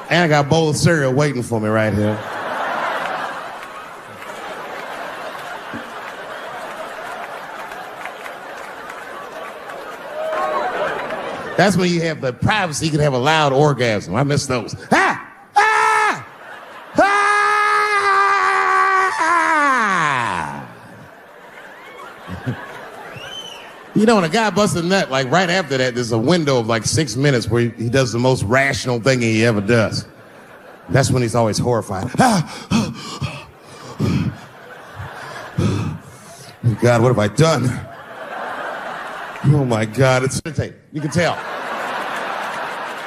Speaker 1: And I got a bowl of cereal waiting for me right here. That's when you have the privacy, you can have a loud orgasm. I miss those. Ah! Ah! Ah! You know, when a guy busts a nut, like right after that, there's a window of like 6 minutes where he does the most rational thing he ever does. That's when he's always horrified. Ah! God, what have I done? Oh my God, it's tape. You can tell.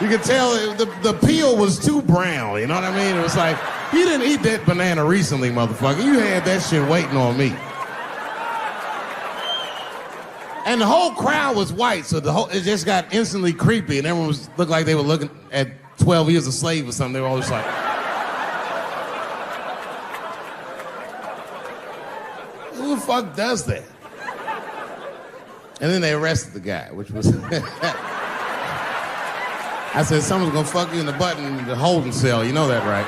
Speaker 1: You can tell the peel was too brown, you know what I mean? It was like, you didn't eat that banana recently, motherfucker. You had that shit waiting on me. And the whole crowd was white, so it just got instantly creepy, and everyone looked like they were looking at 12 Years a Slave or something. They were all just like... Who the fuck does that? And then they arrested the guy, which was... I said, someone's gonna fuck you in the butt in the holding cell. You know that, right?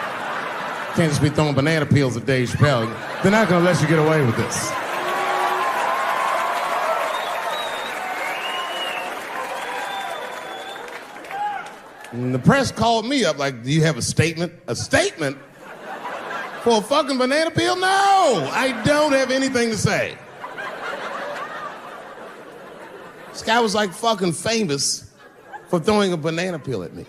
Speaker 1: Can't just be throwing banana peels at Dave Chappelle. They're not gonna let you get away with this. And the press called me up like, do you have a statement? A statement? For a fucking banana peel? No, I don't have anything to say. This guy was like fucking famous for throwing a banana peel at me.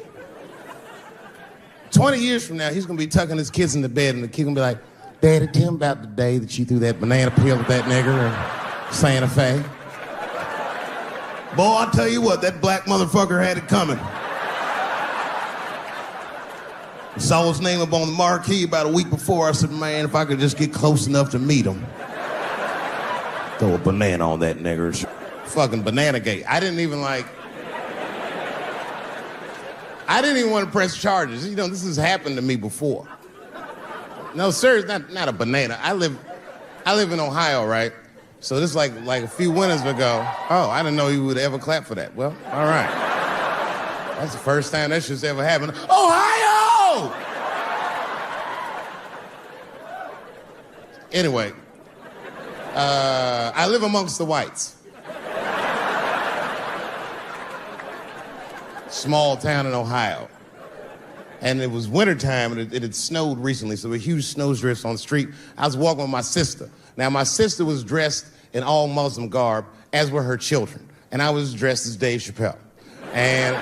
Speaker 1: 20 years from now, he's gonna be tucking his kids into bed and the kid gonna be like, Daddy, tell him about the day that you threw that banana peel at that nigger in Santa Fe. Boy, I'll tell you what, that black motherfucker had it coming. I saw his name up on the marquee about a week before. I said, man, if I could just get close enough to meet him. Throw a banana on that nigger. Fucking banana gate. I didn't even want to press charges. You know, this has happened to me before. No, sir, it's not a banana. I live in Ohio, right? So this is like a few winters ago. Oh, I didn't know you would ever clap for that. Well, all right. That's the first time that shit's ever happened. Ohio! Anyway, I live amongst the whites. Small town in Ohio. And it was wintertime, and it had snowed recently, so there were huge snowdrifts on the street. I was walking with my sister. Now, my sister was dressed in all Muslim garb, as were her children. And I was dressed as Dave Chappelle. And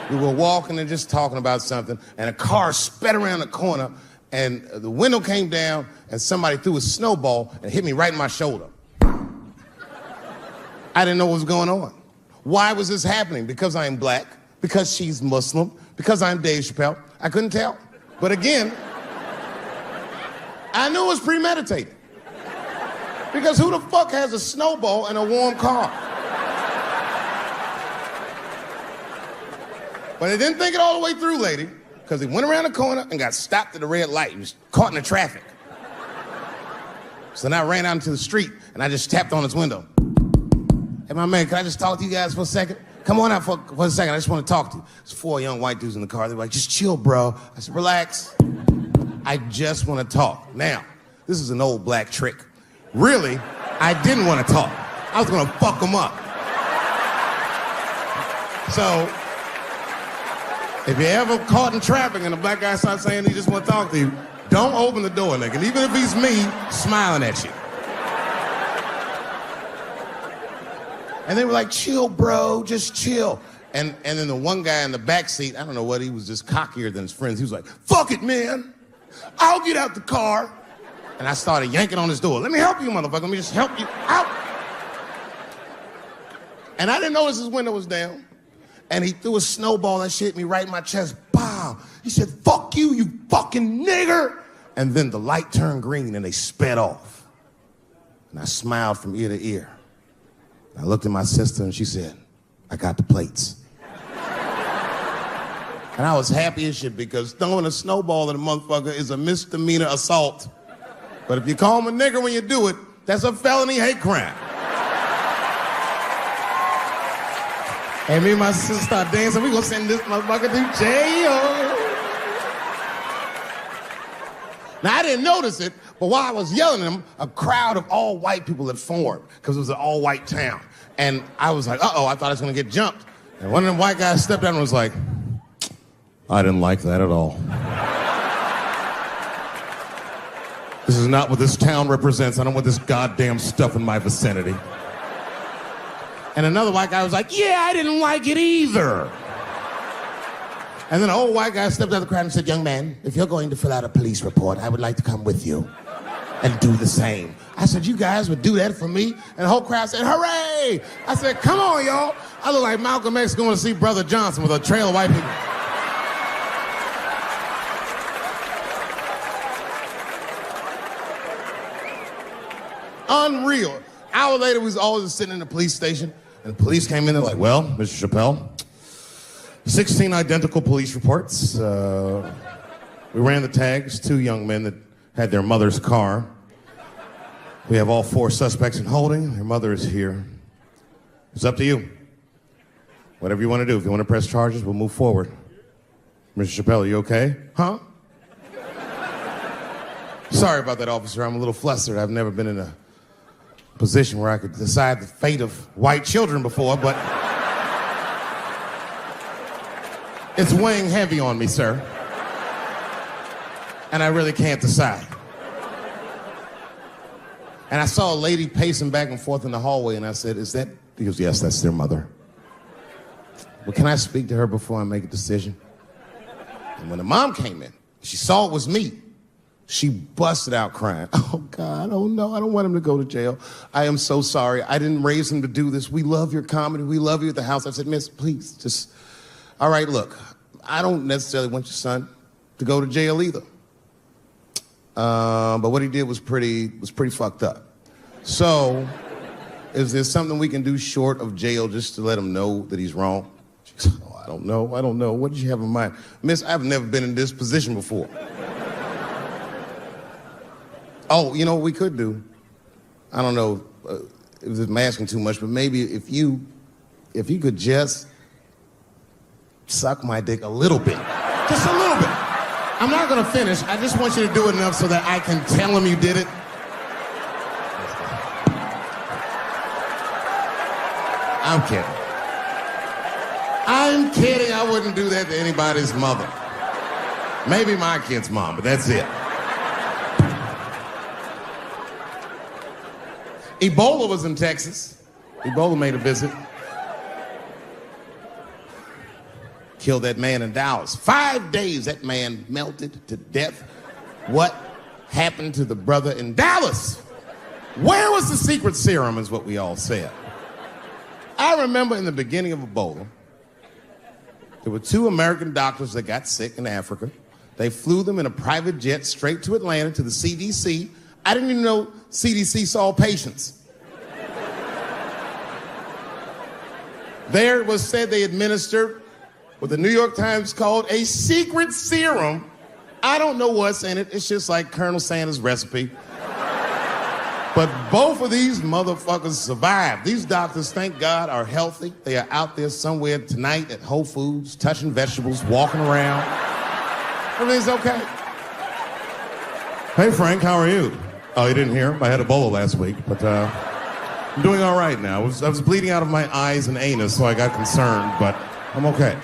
Speaker 1: we were walking and just talking about something, and a car sped around the corner, and the window came down, and somebody threw a snowball and hit me right in my shoulder. I didn't know what was going on. Why was this happening? Because I'm black, because she's Muslim, because I'm Dave Chappelle. I couldn't tell. But again, I knew it was premeditated. Because who the fuck has a snowball in a warm car? But I didn't think it all the way through, lady, because he went around the corner and got stopped at a red light. He was caught in the traffic. So then I ran out into the street and I just tapped on his window. Hey, my man, can I just talk to you guys for a second? Come on out for a second. I just want to talk to you. There's 4 young white dudes in the car. They were like, just chill, bro. I said, relax. I just want to talk. Now, this is an old black trick. Really, I didn't want to talk. I was going to fuck them up. So, if you're ever caught in traffic and a black guy starts saying he just want to talk to you, don't open the door, nigga. And even if he's me, smiling at you. And they were like, chill, bro, just chill. And then the one guy in the back seat, I don't know what, he was just cockier than his friends. He was like, fuck it, man. I'll get out the car. And I started yanking on his door. Let me help you, motherfucker. Let me just help you out. And I didn't notice his window was down. And he threw a snowball and shit hit me right in my chest. Pow. He said, fuck you, you fucking nigger. And then the light turned green and they sped off. And I smiled from ear to ear. I looked at my sister and she said, I got the plates. And I was happy as shit because throwing a snowball at a motherfucker is a misdemeanor assault. But if you call him a nigger when you do it, that's a felony hate crime. And me and my sister start dancing. We gonna send this motherfucker to jail. Now, I didn't notice it, but while I was yelling at him, a crowd of all white people had formed because it was an all-white town. And I was like, uh-oh, I thought I was gonna get jumped. And one of them white guys stepped out and was like, I didn't like that at all. This is not what this town represents. I don't want this goddamn stuff in my vicinity. And another white guy was like, yeah, I didn't like it either. And then an old white guy stepped out of the crowd and said, young man, if you're going to fill out a police report, I would like to come with you and do the same. I said, you guys would do that for me? And the whole crowd said, hooray! I said, come on, y'all. I look like Malcolm X going to see Brother Johnson with a trail of white people. Unreal. Hour later, we was all just sitting in the police station, and the police came in and like, well, Mr. Chappelle, 16 identical police reports. We ran the tags, 2 young men that had their mother's car. We have all 4 suspects in holding. Their mother is here. It's up to you. Whatever you want to do. If you want to press charges, we'll move forward. Mr. Chappelle, are you okay? Huh? Sorry about that, officer. I'm a little flustered. I've never been in a position where I could decide the fate of white children before, but It's weighing heavy on me, sir. And I really can't decide. And I saw a lady pacing back and forth in the hallway, and I said, is that? He goes, yes, that's their mother. Well, can I speak to her before I make a decision? And when the mom came in, she saw it was me. She busted out crying. Oh, God, oh, no, I don't want him to go to jail. I am so sorry. I didn't raise him to do this. We love your comedy. We love you at the house. I said, miss, please, just, all right, look, I don't necessarily want your son to go to jail either. But what he did was pretty fucked up. So, is there something we can do short of jail just to let him know that he's wrong? She goes, oh, I don't know. What did you have in mind? Miss, I've never been in this position before. Oh, you know what we could do? I don't know if I'm asking too much, but maybe if you could just suck my dick a little bit. Just a little bit. I'm not gonna finish. I just want you to do it enough so that I can tell him you did it. I'm kidding. I wouldn't do that to anybody's mother. Maybe my kid's mom, but that's it. Ebola was in Texas. Ebola made a visit. Killed that man in Dallas. 5 days, that man melted to death. What happened to the brother in Dallas? Where was the secret serum, is what we all said. I remember in the beginning of Ebola, there were 2 American doctors that got sick in Africa. They flew them in a private jet straight to Atlanta to the CDC. I didn't even know CDC saw patients. There it was said they administered what the New York Times called a secret serum. I don't know what's in it. It's just like Colonel Sanders' recipe. But both of these motherfuckers survived. These doctors, thank God, are healthy. They are out there somewhere tonight at Whole Foods, touching vegetables, walking around. Everything's okay.
Speaker 4: Hey, Frank, how are you? Oh, you didn't hear him? I had Ebola last week, but I'm doing all right now. I was bleeding out of my eyes and anus, so I got concerned, but I'm okay.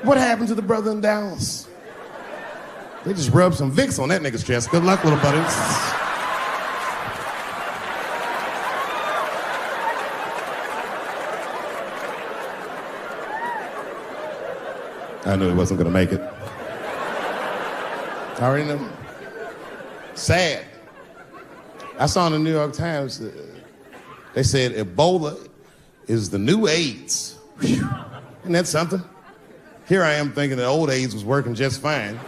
Speaker 1: What happened to the brother in Dallas? They just rubbed some Vicks on that nigga's chest. Good luck, little buddies.
Speaker 4: I knew he wasn't going to make it.
Speaker 1: I already know. Sad. I saw in the New York Times, they said Ebola is the new AIDS. Whew. Isn't that something? Here I am thinking that old AIDS was working just fine.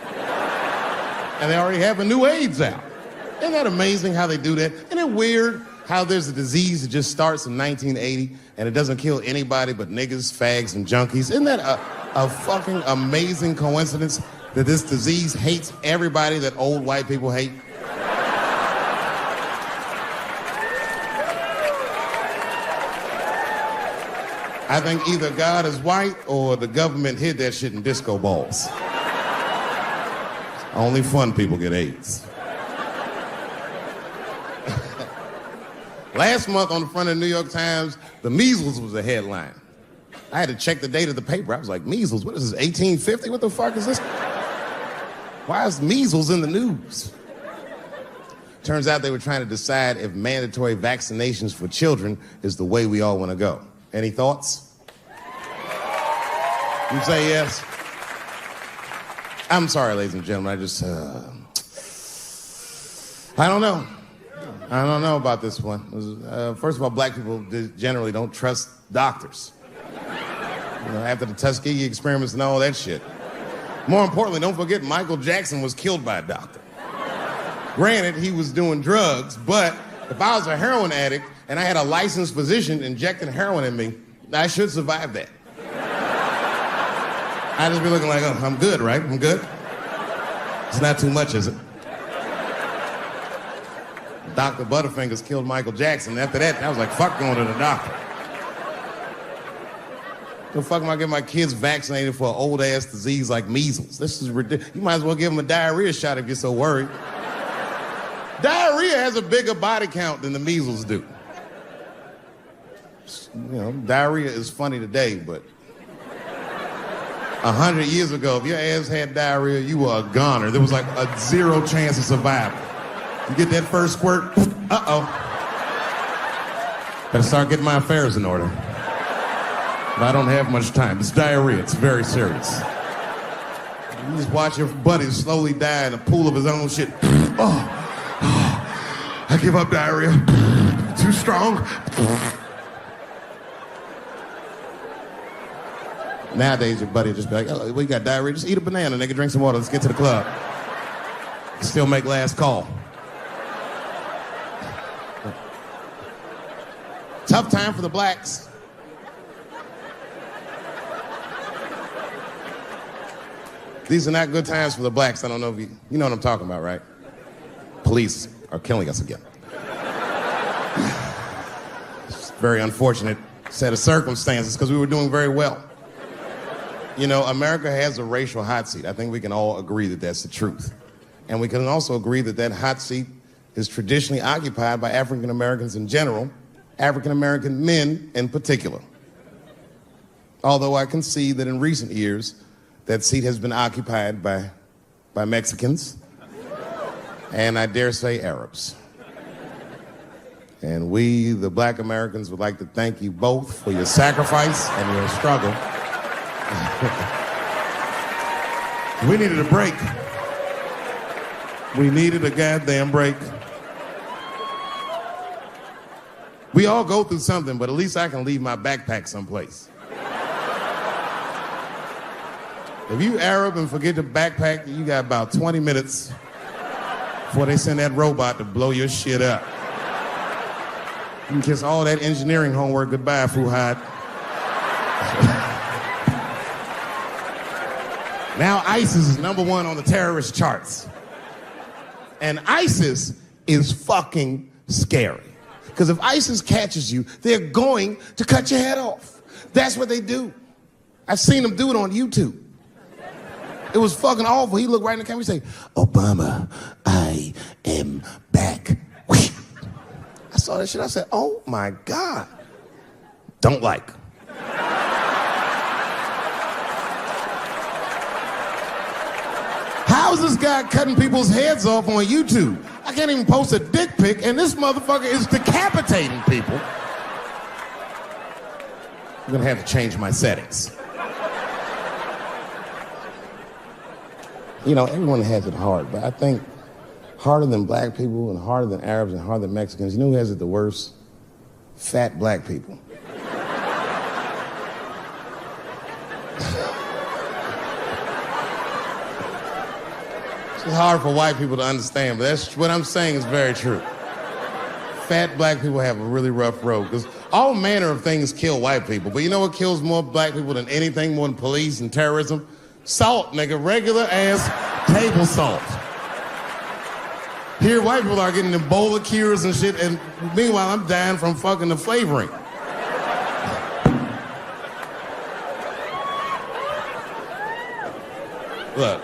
Speaker 1: And they already have a new AIDS out. Isn't that amazing how they do that? Isn't it weird how there's a disease that just starts in 1980 and it doesn't kill anybody but niggas, fags, and junkies? Isn't that a fucking amazing coincidence that this disease hates everybody that old white people hate? I think either God is white or the government hid that shit in disco balls. Only fun people get AIDS. Last month on the front of the New York Times, the measles was a headline. I had to check the date of the paper. I was like, measles, what is this, 1850? What the fuck is this? Why is measles in the news? Turns out they were trying to decide if mandatory vaccinations for children is the way we all want to go. Any thoughts? You say yes? I'm sorry, ladies and gentlemen. I just, I don't know. I don't know about this one. First of all, black people generally don't trust doctors. You know, after the Tuskegee experiments and all that shit. More importantly, don't forget Michael Jackson was killed by a doctor. Granted, he was doing drugs, but if I was a heroin addict and I had a licensed physician injecting heroin in me, I should survive that. I'd just be looking like, oh, I'm good, right? I'm good. It's not too much, is it? Dr. Butterfingers killed Michael Jackson. After that, I was like, fuck going to the doctor. The fuck am I getting my kids vaccinated for an old-ass disease like measles? This is ridiculous. You might as well give them a diarrhea shot if you're so worried. Diarrhea has a bigger body count than the measles do.
Speaker 4: You know, diarrhea is funny today, but 100 years ago, if your ass had diarrhea, you were a goner. There was like a 0 chance of survival. You get that first squirt, uh-oh. Better start getting my affairs in order. But I don't have much time. It's diarrhea. It's very serious. You just watch your buddy slowly die in a pool of his own shit. I give up diarrhea. Too strong. Nowadays, your buddy just be like, oh, we got diarrhea. Just eat a banana, nigga. Drink some water. Let's get to the club. Still make last call. Tough time for the blacks. These are not good times for the blacks. I don't know if you know what I'm talking about, right? Police are killing us again. It's a very unfortunate set of circumstances because we were doing very well. You know, America has a racial hot seat. I think we can all agree that that's the truth. And we can also agree that that hot seat is traditionally occupied by African Americans in general, African American men in particular. Although I can see that in recent years, that seat has been occupied by Mexicans, and I dare say Arabs. And we, the black Americans, would like to thank you both for your sacrifice and your struggle. We needed a break. We needed a goddamn break. We all go through something, but at least I can leave my backpack someplace. If you Arab and forget your backpack, you got about 20 minutes before they send that robot to blow your shit up. You can kiss all that engineering homework goodbye, Fuhad. Now ISIS is #1 on the terrorist charts. And ISIS is fucking scary. Because if ISIS catches you, they're going to cut your head off. That's what they do. I've seen them do it on YouTube. It was fucking awful. He looked right in the camera and say, Obama, I am back. I saw that shit. I said, oh my God. Don't like. How is this guy cutting people's heads off on YouTube? I can't even post a dick pic, and this motherfucker is decapitating people. I'm gonna have to change my settings. You know, everyone has it hard, but I think harder than black people and harder than Arabs and harder than Mexicans, you know who has it the worst? Fat black people. It's hard for white people to understand, but that's what I'm saying is very true. Fat black people have a really rough road, because all manner of things kill white people, but you know what kills more black people than anything, more than police and terrorism? Salt, nigga, regular ass table salt. Here, white people are getting Ebola cures and shit, and meanwhile, I'm dying from fucking the flavoring. Look,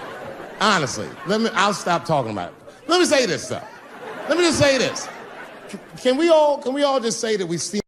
Speaker 4: honestly, I'll stop talking about it. Let me say this, though. Let me just say this. Can we all just say that we see